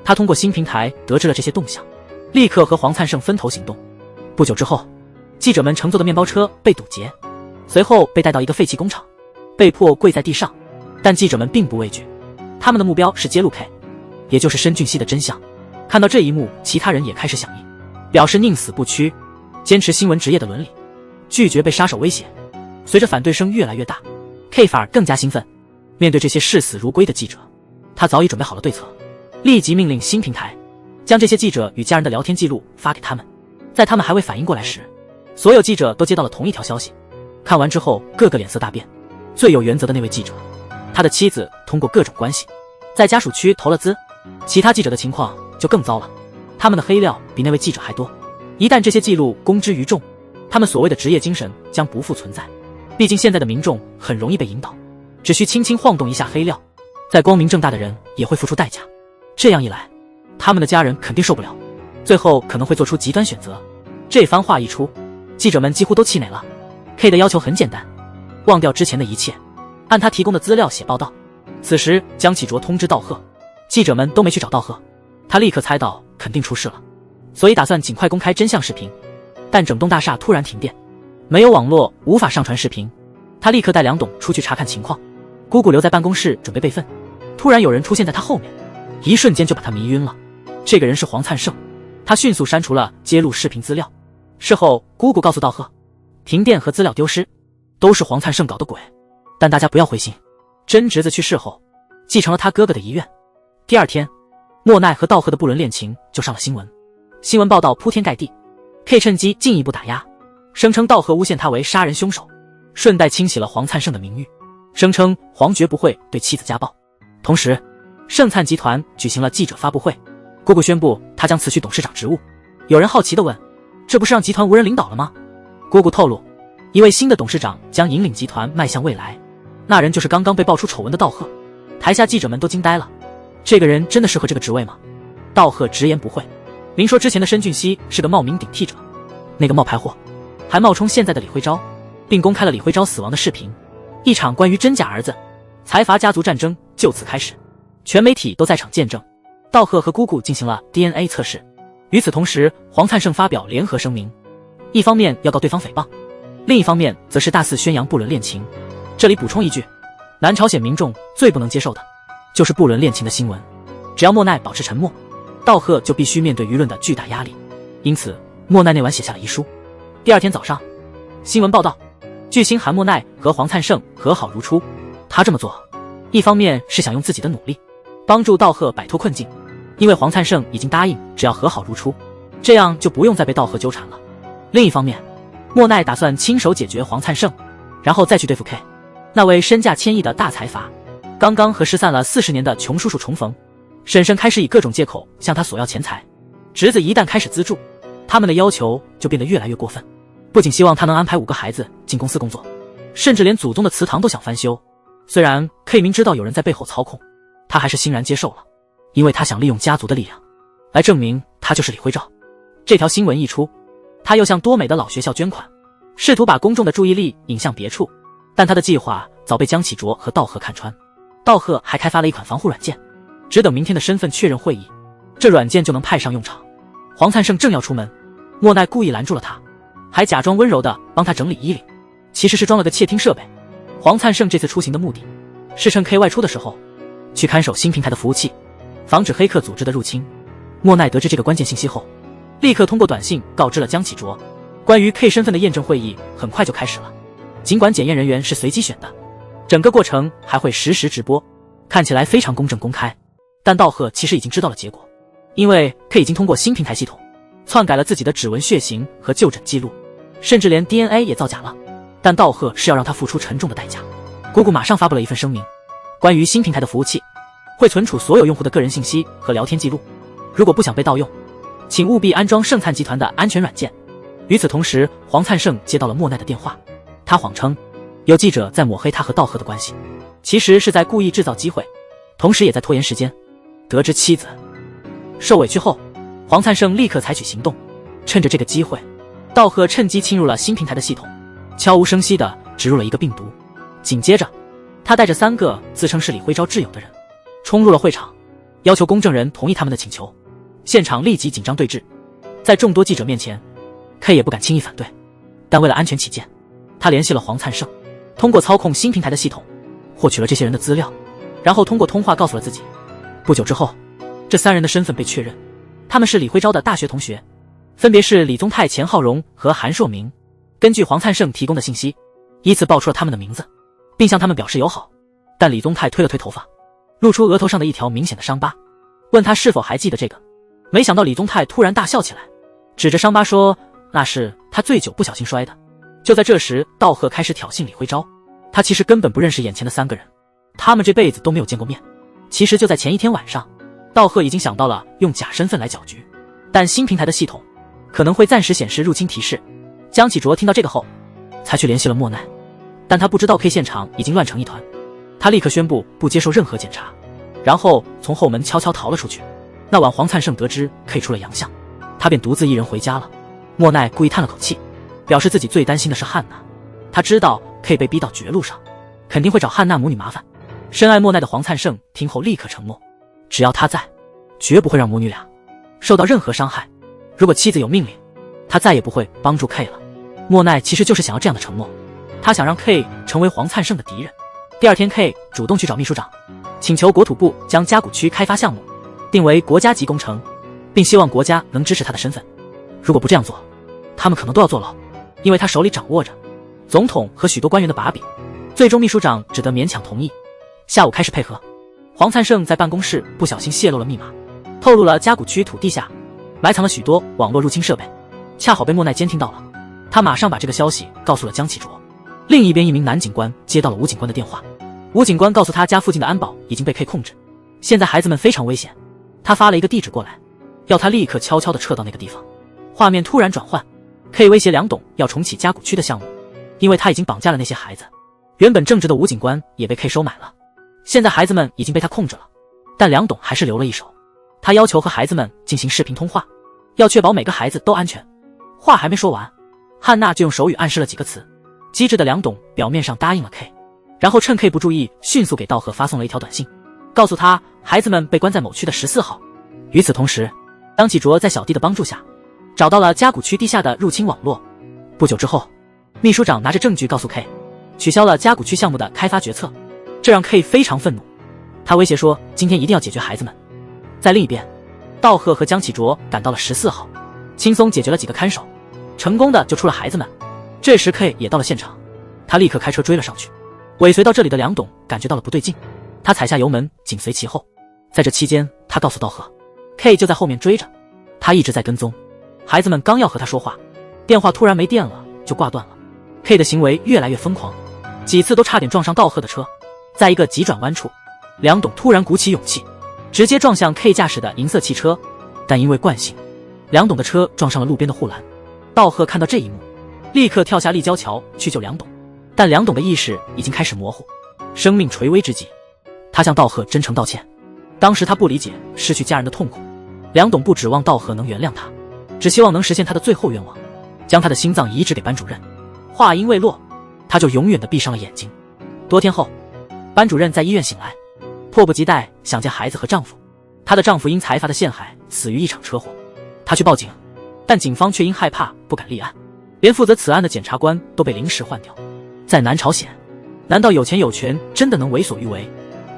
Speaker 2: 他通过新平台得知了这些动向，立刻和黄灿盛分头行动。不久之后，记者们乘坐的面包车被堵截，随后被带到一个废弃工厂，被迫跪在地上。但记者们并不畏惧，他们的目标是揭露 K， 也就是申俊熙的真相。看到这一幕，其他人也开始响应，表示宁死不屈，坚持新闻职业的伦理，拒绝被杀手威胁。随着反对声越来越大， K 反而更加兴奋。面对这些视死如归的记者，他早已准备好了对策，立即命令新平台将这些记者与家人的聊天记录发给他们。在他们还未反应过来时，所有记者都接到了同一条消息。看完之后，个个脸色大变。最有原则的那位记者，他的妻子通过各种关系在家属区投了资，其他记者的情况就更糟了，他们的黑料比那位记者还多。一旦这些记录公之于众，他们所谓的职业精神将不复存在。毕竟现在的民众很容易被引导，只需轻轻晃动一下黑料，再光明正大的人也会付出代价。这样一来，他们的家人肯定受不了，最后可能会做出极端选择。这番话一出，记者们几乎都气馁了。K 的要求很简单，忘掉之前的一切，按他提供的资料写报道。此时江启卓通知道贺，记者们都没去找道贺，他立刻猜到肯定出事了，所以打算尽快公开真相视频。但整栋大厦突然停电，没有网络，无法上传视频。他立刻带梁董出去查看情况，姑姑留在办公室准备备份。突然有人出现在他后面，一瞬间就把他迷晕了。这个人是黄灿盛，他迅速删除了揭露视频资料。事后姑姑告诉道贺，停电和资料丢失都是黄灿盛搞的鬼。但大家不要灰心，真侄子去世后继承了他哥哥的遗愿。第二天，莫奈和道贺的不伦恋情就上了新闻，新闻报道铺天盖地。 K 趁机进一步打压，声称道贺诬陷他为杀人凶手，顺带清洗了黄灿盛的名誉，声称黄绝不会对妻子家暴。同时，盛灿集团举行了记者发布会，姑姑宣布他将辞去董事长职务。有人好奇地问，这不是让集团无人领导了吗？姑姑透露，一位新的董事长将引领集团迈向未来，那人就是刚刚被爆出丑闻的道贺。台下记者们都惊呆了，这个人真的适合这个职位吗？道贺直言不讳，明说之前的申俊熙是个冒名顶替者，那个冒牌货，还冒充现在的李辉钊，并公开了李辉钊死亡的视频。一场关于真假儿子、财阀家族战争就此开始，全媒体都在场见证。道贺和姑姑进行了 DNA 测试。与此同时，黄灿盛发表联合声明，一方面要告对方诽谤，另一方面则是大肆宣扬不伦恋情。这里补充一句，南朝鲜民众最不能接受的就是不伦恋情的新闻，只要莫奈保持沉默，道贺就必须面对舆论的巨大压力。因此莫奈那晚写下了遗书。第二天早上，新闻报道巨星韩莫奈和黄灿盛和好如初。他这么做一方面是想用自己的努力帮助道贺摆脱困境，因为黄灿盛已经答应只要和好如初，这样就不用再被道贺纠缠了。另一方面，莫奈打算亲手解决黄灿盛，然后再去对付 K 那位身价千亿的大财阀。刚刚和失散了40年的穷叔叔重逢，婶婶开始以各种借口向他索要钱财，侄子一旦开始资助，他们的要求就变得越来越过分，不仅希望他能安排5个孩子进公司工作，甚至连祖宗的祠堂都想翻修。虽然 K 明知道有人在背后操控，他还是欣然接受了，因为他想利用家族的力量来证明他就是李辉钊。这条新闻一出，他又向多美的老学校捐款，试图把公众的注意力引向别处，但他的计划早被江启卓和道贺看穿。道贺还开发了一款防护软件，只等明天的身份确认会议，这软件就能派上用场。黄灿盛正要出门，莫奈故意拦住了他，还假装温柔地帮他整理衣领，其实是装了个窃听设备。黄灿盛这次出行的目的是趁 K 外出的时候去看守新平台的服务器，防止黑客组织的入侵。莫奈得知这个关键信息后，立刻通过短信告知了江启卓。关于 K 身份的验证会议很快就开始了，尽管检验人员是随机选的，整个过程还会实时直播，看起来非常公正公开。但道贺其实已经知道了结果，因为 K 已经通过新平台系统篡改了自己的指纹、血型和就诊记录，甚至连 DNA 也造假了。但道贺是要让他付出沉重的代价。姑姑马上发布了一份声明，关于新平台的服务器会存储所有用户的个人信息和聊天记录，如果不想被盗用，请务必安装盛灿集团的安全软件。与此同时，黄灿盛接到了莫奈的电话，他谎称有记者在抹黑他和道贺的关系，其实是在故意制造机会，同时也在拖延时间。得知妻子受委屈后，黄灿盛立刻采取行动。趁着这个机会，道贺趁机侵入了新平台的系统，悄无声息地植入了一个病毒。紧接着，他带着3个自称是李辉钊挚友的人冲入了会场，要求公证人同意他们的请求。现场立即紧张对峙，在众多记者面前，K 也不敢轻易反对，但为了安全起见，他联系了黄灿盛，通过操控新平台的系统获取了这些人的资料，然后通过通话告诉了自己。不久之后，这3人的身份被确认，他们是李辉钊的大学同学，分别是李宗泰、钱浩荣和韩硕明。根据黄灿盛提供的信息，依次报出了他们的名字，并向他们表示友好。但李宗泰推了推头发，露出额头上的一条明显的伤疤，问他是否还记得这个。没想到李宗泰突然大笑起来，指着伤疤说那是他醉酒不小心摔的。就在这时，道贺开始挑衅李辉钊，他其实根本不认识眼前的3个人，他们这辈子都没有见过面。其实就在前一天晚上，道贺已经想到了用假身份来搅局，但新平台的系统可能会暂时显示入侵提示。江启卓听到这个后，才去联系了莫奈，但他不知道 K 现场已经乱成一团，他立刻宣布不接受任何检查，然后从后门悄悄逃了出去。那晚黄灿盛得知 K 出了洋相，他便独自一人回家了。莫奈故意叹了口气，表示自己最担心的是汉娜，他知道 K 被逼到绝路上，肯定会找汉娜母女麻烦。深爱莫奈的黄灿盛听后立刻承诺，只要他在，绝不会让母女俩受到任何伤害。如果妻子有命令，他再也不会帮助 K 了。莫奈其实就是想要这样的承诺，他想让 K 成为黄灿盛的敌人。第二天 K 主动去找秘书长，请求国土部将嘉谷区开发项目定为国家级工程，并希望国家能支持他的身份。如果不这样做，他们可能都要坐牢，因为他手里掌握着总统和许多官员的把柄。最终秘书长只得勉强同意。下午开始配合，黄灿盛在办公室不小心泄露了密码，透露了嘉谷区土地下埋藏了许多网络入侵设备，恰好被莫奈监听到了。他马上把这个消息告诉了江启卓。另一边，一名男警官接到了吴警官的电话，吴警官告诉他家附近的安保已经被 K 控制，现在孩子们非常危险。他发了一个地址过来，要他立刻悄悄地撤到那个地方。画面突然转换， K 威胁梁董要重启嘉谷区的项目，因为他已经绑架了那些孩子。原本正直的吴警官也被 K 收买了，现在孩子们已经被他控制了，但梁董还是留了一手。他要求和孩子们进行视频通话，要确保每个孩子都安全。话还没说完，汉娜就用手语暗示了几个词。机智的梁董表面上答应了 K， 然后趁 K 不注意，迅速给道贺发送了一条短信，告诉他孩子们被关在某区的14号。与此同时，江启卓在小弟的帮助下找到了嘉谷区地下的入侵网络。不久之后，秘书长拿着证据告诉 K， 取消了嘉谷区项目的开发决策，这让 K 非常愤怒。他威胁说今天一定要解决孩子们。在另一边，道贺和江启卓赶到了14号，轻松解决了几个看守，成功的救出了孩子们。这时 K 也到了现场，他立刻开车追了上去。尾随到这里的梁董感觉到了不对劲，他踩下油门紧随其后。在这期间，他告诉道贺 K 就在后面追着，他一直在跟踪。孩子们刚要和他说话，电话突然没电了就挂断了。 K 的行为越来越疯狂，几次都差点撞上道贺的车。在一个急转弯处，梁董突然鼓起勇气，直接撞向 K 驾驶的银色汽车，但因为惯性，梁董的车撞上了路边的护栏。道贺看到这一幕，立刻跳下立交桥去救梁董，但梁董的意识已经开始模糊，生命垂危之际，他向道贺真诚道歉。当时他不理解失去家人的痛苦，梁董不指望道贺能原谅他，只希望能实现他的最后愿望，将他的心脏移植给班主任。话音未落，他就永远地闭上了眼睛。多天后，班主任在医院醒来，迫不及待想见孩子和丈夫。她的丈夫因财阀的陷害死于一场车祸，她去报警，但警方却因害怕不敢立案，连负责此案的检察官都被临时换掉。在南朝鲜，难道有钱有权真的能为所欲为？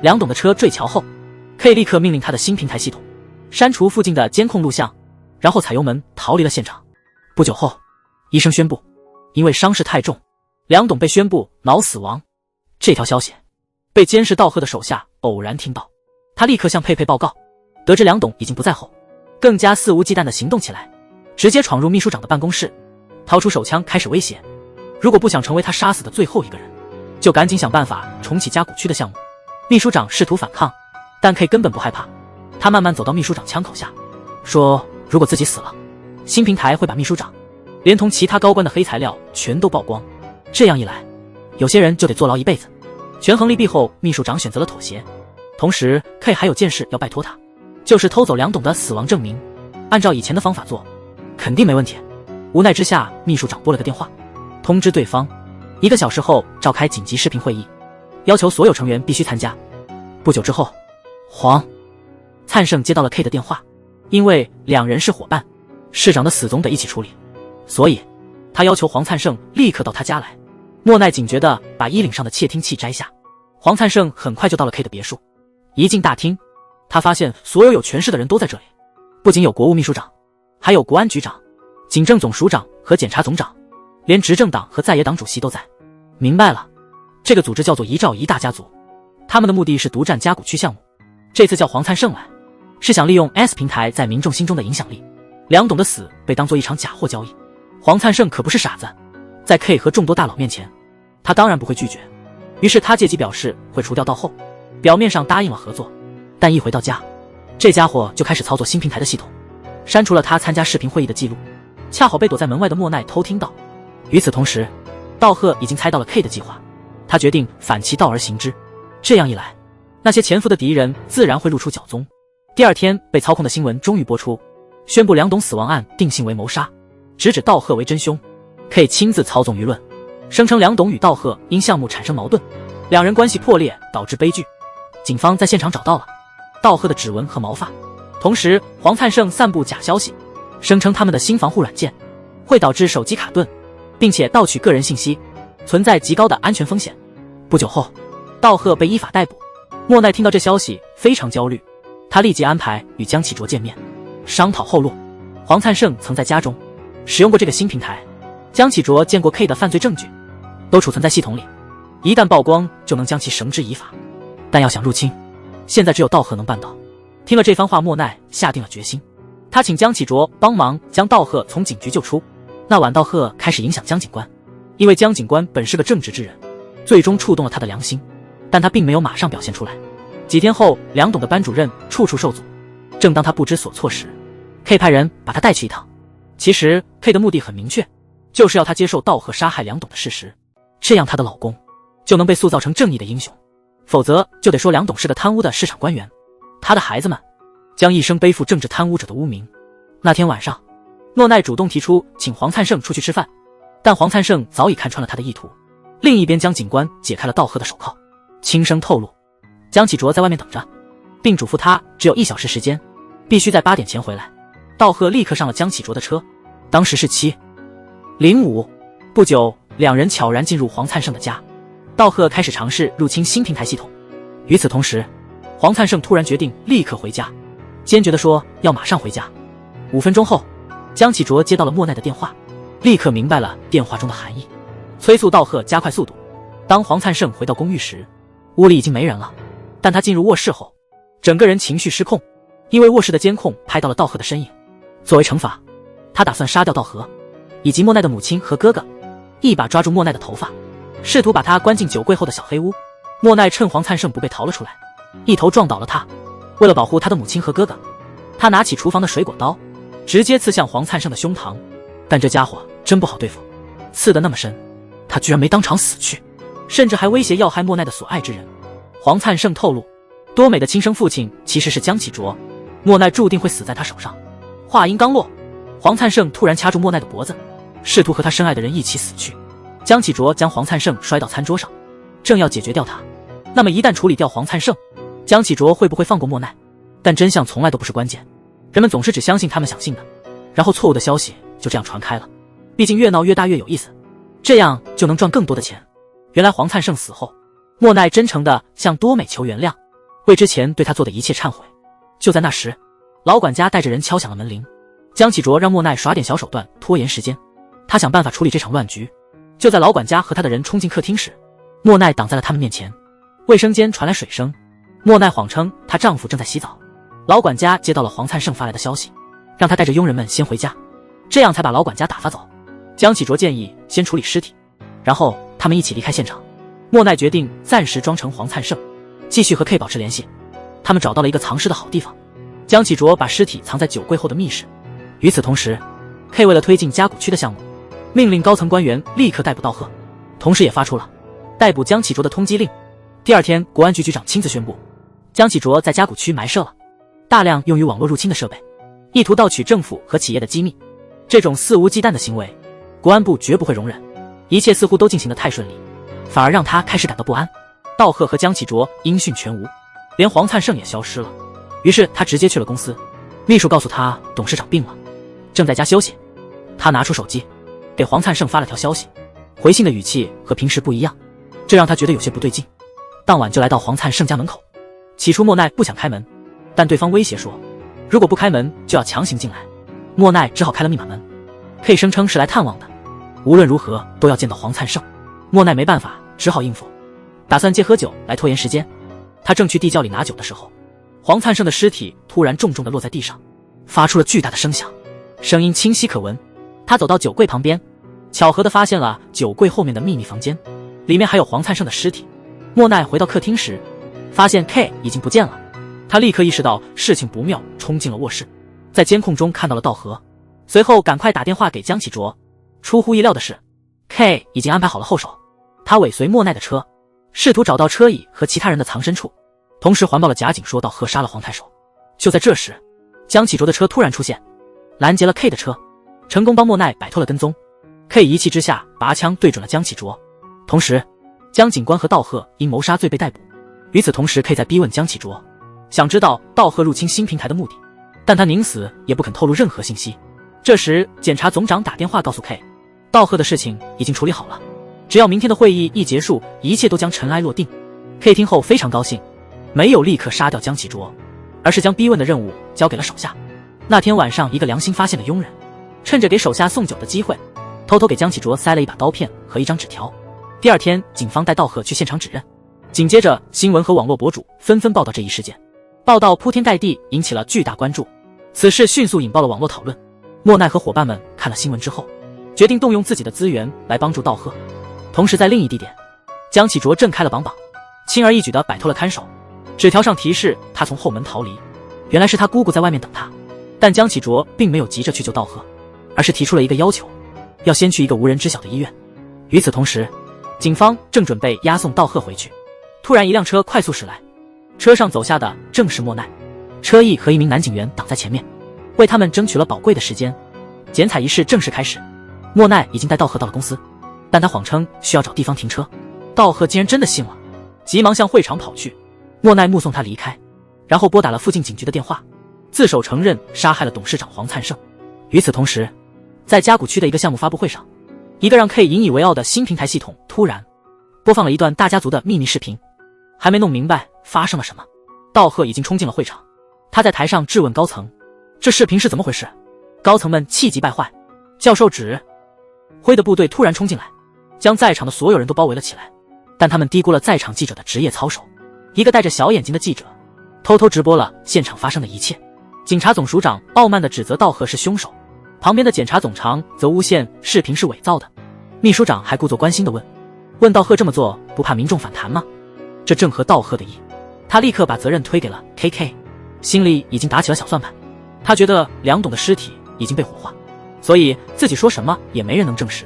Speaker 2: 梁董的车坠桥后， K 立刻命令他的新平台系统删除附近的监控录像，然后踩油门逃离了现场。不久后，医生宣布，因为伤势太重，梁董被宣布脑死亡。这条消息被监视道贺的手下偶然听到，他立刻向佩佩报告，得知梁董已经不在后，更加肆无忌惮地行动起来，直接闯入秘书长的办公室，掏出手枪开始威胁，如果不想成为他杀死的最后一个人，就赶紧想办法重启加古区的项目。秘书长试图反抗，但 K 根本不害怕，他慢慢走到秘书长枪口下，说如果自己死了，新平台会把秘书长连同其他高官的黑材料全都曝光，这样一来，有些人就得坐牢一辈子。权衡利弊后，秘书长选择了妥协，同时 K 还有件事要拜托他，就是偷走梁董的死亡证明。按照以前的方法做，肯定没问题。无奈之下，秘书长拨了个电话，通知对方1个小时后召开紧急视频会议，要求所有成员必须参加。不久之后，黄灿盛接到了 K 的电话，因为两人是伙伴，市长的死总得一起处理，所以他要求黄灿盛立刻到他家来。莫奈警觉地把衣领上的窃听器摘下，黄灿盛很快就到了 K 的别墅。一进大厅，他发现所有权势的人都在这里，不仅有国务秘书长，还有国安局长、警政总署长和检察总长，连执政党和在野党主席都在。明白了，这个组织叫做一兆一大家族，他们的目的是独占加古区项目。这次叫黄灿盛来，是想利用 S 平台在民众心中的影响力。梁董的死被当作一场假货交易，黄灿盛可不是傻子，在 K 和众多大佬面前，他当然不会拒绝。于是他借机表示会除掉道后，表面上答应了合作，但一回到家，这家伙就开始操作新平台的系统，删除了他参加视频会议的记录，恰好被躲在门外的莫奈偷听到。与此同时，道贺已经猜到了 K 的计划，他决定反其道而行之。这样一来，那些潜伏的敌人自然会露出脚踪。第二天，被操控的新闻终于播出，宣布梁董死亡案定性为谋杀，直指道贺为真凶。K 亲自操纵舆论，声称梁董与道贺因项目产生矛盾，两人关系破裂导致悲剧。警方在现场找到了道贺的指纹和毛发，同时黄灿盛散布假消息，声称他们的新防护软件会导致手机卡顿，并且盗取个人信息，存在极高的安全风险。不久后，道贺被依法逮捕。莫奈听到这消息非常焦虑，他立即安排与江启卓见面，商讨后路。黄灿盛曾在家中使用过这个新平台，江启卓见过 K 的犯罪证据，都储存在系统里，一旦曝光就能将其绳之以法。但要想入侵，现在只有道贺能办到。听了这番话，莫奈下定了决心，他请江启卓帮忙将道贺从警局救出。那晚，道贺开始影响江警官，因为江警官本是个正直之人，最终触动了他的良心，但他并没有马上表现出来。几天后，梁董的班主任处处受阻，正当他不知所措时， K 派人把他带去一趟。其实 K 的目的很明确，就是要他接受道贺杀害梁董的事实，这样他的老公就能被塑造成正义的英雄，否则就得说梁董是个贪污的市场官员，他的孩子们将一生背负政治贪污者的污名。那天晚上，莫奈主动提出请黄灿盛出去吃饭，但黄灿盛早已看穿了他的意图。另一边，江警官解开了道贺的手铐，轻声透露江启卓在外面等着，并嘱咐他只有1小时时间，必须在8点前回来。道贺立刻上了江启卓的车，当时是7:05。不久，两人悄然进入黄灿盛的家。道贺开始尝试入侵新平台系统。与此同时，黄灿盛突然决定立刻回家，坚决地说要马上回家。5分钟后，江启卓接到了莫奈的电话，立刻明白了电话中的含义，催促道贺加快速度。当黄灿盛回到公寓时，屋里已经没人了，但他进入卧室后，整个人情绪失控，因为卧室的监控拍到了道贺的身影。作为惩罚，他打算杀掉道贺以及莫奈的母亲和哥哥，一把抓住莫奈的头发，试图把他关进酒柜后的小黑屋。莫奈趁黄灿盛不备逃了出来，一头撞倒了他。为了保护他的母亲和哥哥，他拿起厨房的水果刀，直接刺向黄灿盛的胸膛。但这家伙真不好对付，刺得那么深，他居然没当场死去，甚至还威胁要害莫奈的所爱之人。黄灿盛透露，多美的亲生父亲其实是江启卓，莫奈注定会死在他手上。话音刚落，黄灿盛突然掐住莫奈的脖子，试图和他深爱的人一起死去。江启卓将黄灿盛摔到餐桌上，正要解决掉他，那么一旦处理掉黄灿盛，江启卓会不会放过莫奈？但真相从来都不是关键，人们总是只相信他们想信的，然后错误的消息就这样传开了。毕竟越闹越大越有意思，这样就能赚更多的钱。原来黄灿盛死后，莫奈真诚地向多美求原谅，为之前对他做的一切忏悔。就在那时，老管家带着人敲响了门铃。江启卓让莫奈耍点小手段拖延时间，他想办法处理这场乱局。就在老管家和他的人冲进客厅时，莫奈挡在了他们面前。卫生间传来水声，莫奈谎称她丈夫正在洗澡。老管家接到了黄灿盛发来的消息，让他带着佣人们先回家，这样才把老管家打发走。江启卓建议先处理尸体，然后他们一起离开现场。莫奈决定暂时装成黄灿盛，继续和 K 保持联系。他们找到了一个藏尸的好地方，江启卓把尸体藏在酒柜后的密室。与此同时， K 为了推进嘉谷区的项目，命令高层官员立刻逮捕道贺，同时也发出了逮捕江启卓的通缉令。第二天，国安局局长亲自宣布，江启卓在嘉谷区埋设了大量用于网络入侵的设备，意图盗取政府和企业的机密。这种肆无忌惮的行为，国安部绝不会容忍。一切似乎都进行得太顺利，反而让他开始感到不安。道贺和江启卓音讯全无，连黄灿盛也消失了。于是他直接去了公司，秘书告诉他董事长病了，正在家休息。他拿出手机给黄灿盛发了条消息，回信的语气和平时不一样，这让他觉得有些不对劲。当晚就来到黄灿盛家门口，起初莫奈不想开门，但对方威胁说如果不开门就要强行进来。莫奈只好开了密码门。 K 声称是来探望的，无论如何都要见到黄灿盛。莫奈没办法，只好应付，打算借喝酒来拖延时间。他正去地窖里拿酒的时候，黄灿盛的尸体突然重重地落在地上，发出了巨大的声响，声音清晰可闻。他走到酒柜旁边，巧合地发现了酒柜后面的秘密房间，里面还有黄灿盛的尸体。莫奈回到客厅时，发现 K 已经不见了。他立刻意识到事情不妙，冲进了卧室，在监控中看到了道和，随后赶快打电话给江启卓。出乎意料的是， K 已经安排好了后手，他尾随莫奈的车，试图找到车椅和其他人的藏身处，同时环抱了假警说道贺杀了黄太守。就在这时，江启卓的车突然出现，拦截了 K 的车，成功帮莫奈摆脱了跟踪。 K 一气之下拔枪对准了江启卓，同时江警官和道贺因谋杀罪被逮捕。与此同时， K 在逼问江启卓，想知道道贺入侵新平台的目的，但他宁死也不肯透露任何信息。这时检察总长打电话告诉 K， 道贺的事情已经处理好了，只要明天的会议一结束，一切都将尘埃落定。 K 听后非常高兴，没有立刻杀掉江启卓，而是将逼问的任务交给了手下。那天晚上，一个良心发现的佣人趁着给手下送酒的机会，偷偷给江启卓塞了一把刀片和一张纸条。第二天，警方带道贺去现场指认，紧接着新闻和网络博主纷纷报道这一事件，报道铺天盖地，引起了巨大关注。此事迅速引爆了网络讨论。莫奈和伙伴们看了新闻之后，决定动用自己的资源来帮助道贺。同时在另一地点，江启卓震开了绑，轻而易举地摆脱了看守。纸条上提示他从后门逃离，原来是他姑姑在外面等他。但江启卓并没有急着去救道贺，而是提出了一个要求，要先去一个无人知晓的医院。与此同时，警方正准备押送道贺回去，突然一辆车快速驶来，车上走下的正是莫奈。车翼和一名男警员挡在前面，为他们争取了宝贵的时间。剪彩仪式正式开始。莫奈已经带道贺到了公司，但他谎称需要找地方停车。道贺竟然真的信了，急忙向会场跑去。莫奈目送他离开，然后拨打了附近警局的电话，自首承认杀害了董事长黄灿盛。与此同时，在嘉谷区的一个项目发布会上，一个让 K 引以为傲的新平台系统突然播放了一段大家族的秘密视频。还没弄明白发生了什么，道贺已经冲进了会场。他在台上质问高层，这视频是怎么回事？高层们气急败坏。教授指挥的部队突然冲进来，将在场的所有人都包围了起来，但他们低估了在场记者的职业操守。一个戴着小眼睛的记者偷偷直播了现场发生的一切。警察总署长傲慢地指责道贺是凶手，旁边的检察总长则诬陷视频是伪造的。秘书长还故作关心地问道贺这么做不怕民众反弹吗？这正合道贺的意，他立刻把责任推给了 KK， 心里已经打起了小算盘。他觉得梁董的尸体已经被火化，所以自己说什么也没人能证实。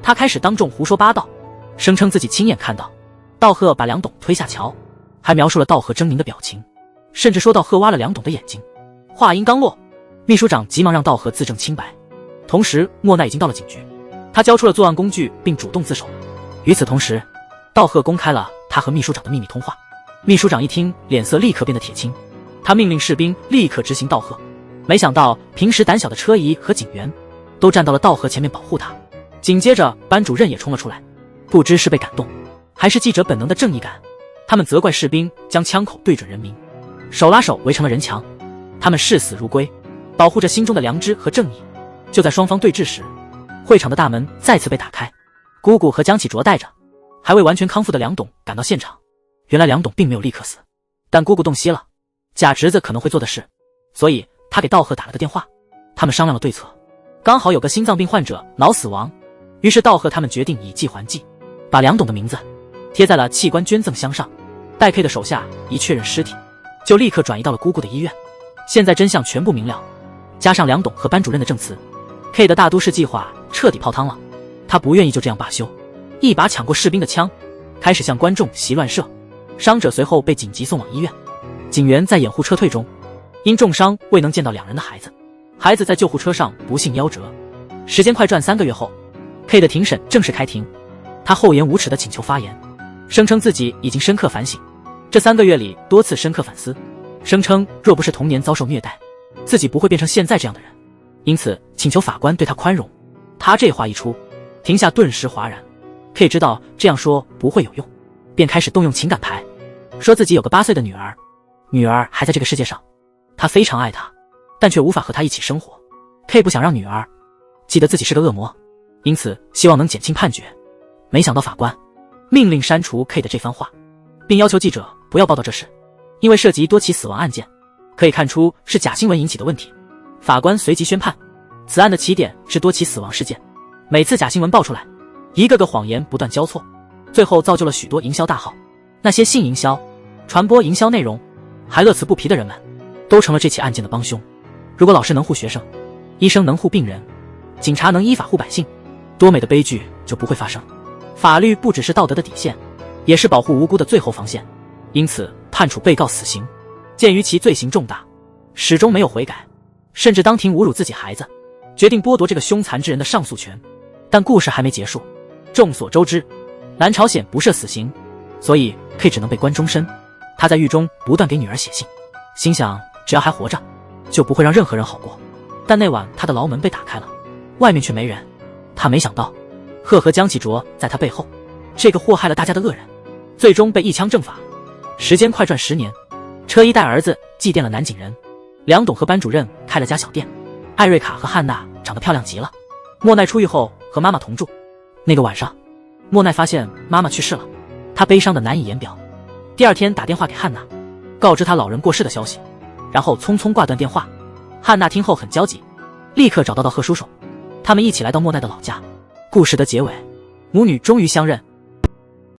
Speaker 2: 他开始当众胡说八道，声称自己亲眼看到道贺把梁董推下桥，还描述了道贺狰狞的表情，甚至说道贺挖了梁董的眼睛。话音刚落，秘书长急忙让道贺自证清白。同时莫奈已经到了警局，他交出了作案工具并主动自首。与此同时，道贺公开了他和秘书长的秘密通话，秘书长一听，脸色立刻变得铁青，他命令士兵立刻执行道贺。没想到平时胆小的车仪和警员都站到了道贺前面保护他。紧接着班主任也冲了出来，不知是被感动还是记者本能的正义感，他们责怪士兵将枪口对准人民，手拉手围成了人墙。他们视死如归，保护着心中的良知和正义。就在双方对峙时，会场的大门再次被打开，姑姑和江启卓带着还未完全康复的梁董赶到现场。原来梁董并没有立刻死，但姑姑洞悉了假侄子可能会做的事，所以他给道贺打了个电话，他们商量了对策。刚好有个心脏病患者脑死亡，于是道贺他们决定以计还计，把梁董的名字贴在了器官捐赠箱上。戴 K 的手下一确认尸体，就立刻转移到了姑姑的医院。现在真相全部明了，加上梁董和班主任的证词， K 的大都市计划彻底泡汤了。他不愿意就这样罢休，一把抢过士兵的枪，开始向观众袭乱射。伤者随后被紧急送往医院，警员在掩护撤退中因重伤未能见到两人的孩子，孩子在救护车上不幸夭折。时间快转3个月后， K 的庭审正式开庭，他厚颜无耻地请求发言，声称自己已经深刻反省，这3个月里多次深刻反思，声称若不是童年遭受虐待，自己不会变成现在这样的人，因此请求法官对他宽容。他这话一出，庭下顿时哗然。K 知道这样说不会有用，便开始动用情感牌，说自己有个8岁的女儿，女儿还在这个世界上，他非常爱她，但却无法和她一起生活。 K 不想让女儿记得自己是个恶魔，因此希望能减轻判决。没想到法官命令删除 K 的这番话，并要求记者不要报道这事，因为涉及多起死亡案件，可以看出是假新闻引起的问题。法官随即宣判，此案的起点是多起死亡事件，每次假新闻爆出来，一个个谎言不断交错，最后造就了许多营销大号。那些性营销、传播营销内容还乐此不疲的人们，都成了这起案件的帮凶。如果老师能护学生，医生能护病人，警察能依法护百姓，多美的悲剧就不会发生。法律不只是道德的底线，也是保护无辜的最后防线。因此判处被告死刑。鉴于其罪行重大，始终没有悔改，甚至当庭侮辱自己孩子，决定剥夺这个凶残之人的上诉权。但故事还没结束。众所周知，南朝鲜不设死刑，所以 K 只能被关终身。他在狱中不断给女儿写信，心想只要还活着，就不会让任何人好过。但那晚他的牢门被打开了，外面却没人。他没想到贺和江启卓在他背后，这个祸害了大家的恶人，最终被一枪正法。时间快转10年，车一带儿子祭奠了南景人，梁董和班主任开了家小店，艾瑞卡和汉娜长得漂亮极了。莫奈出狱后和妈妈同住，那个晚上，莫奈发现妈妈去世了，她悲伤的难以言表。第二天打电话给汉娜，告知她老人过世的消息，然后匆匆挂断电话。汉娜听后很焦急，立刻找到贺叔叔，他们一起来到莫奈的老家。故事的结尾，母女终于相认，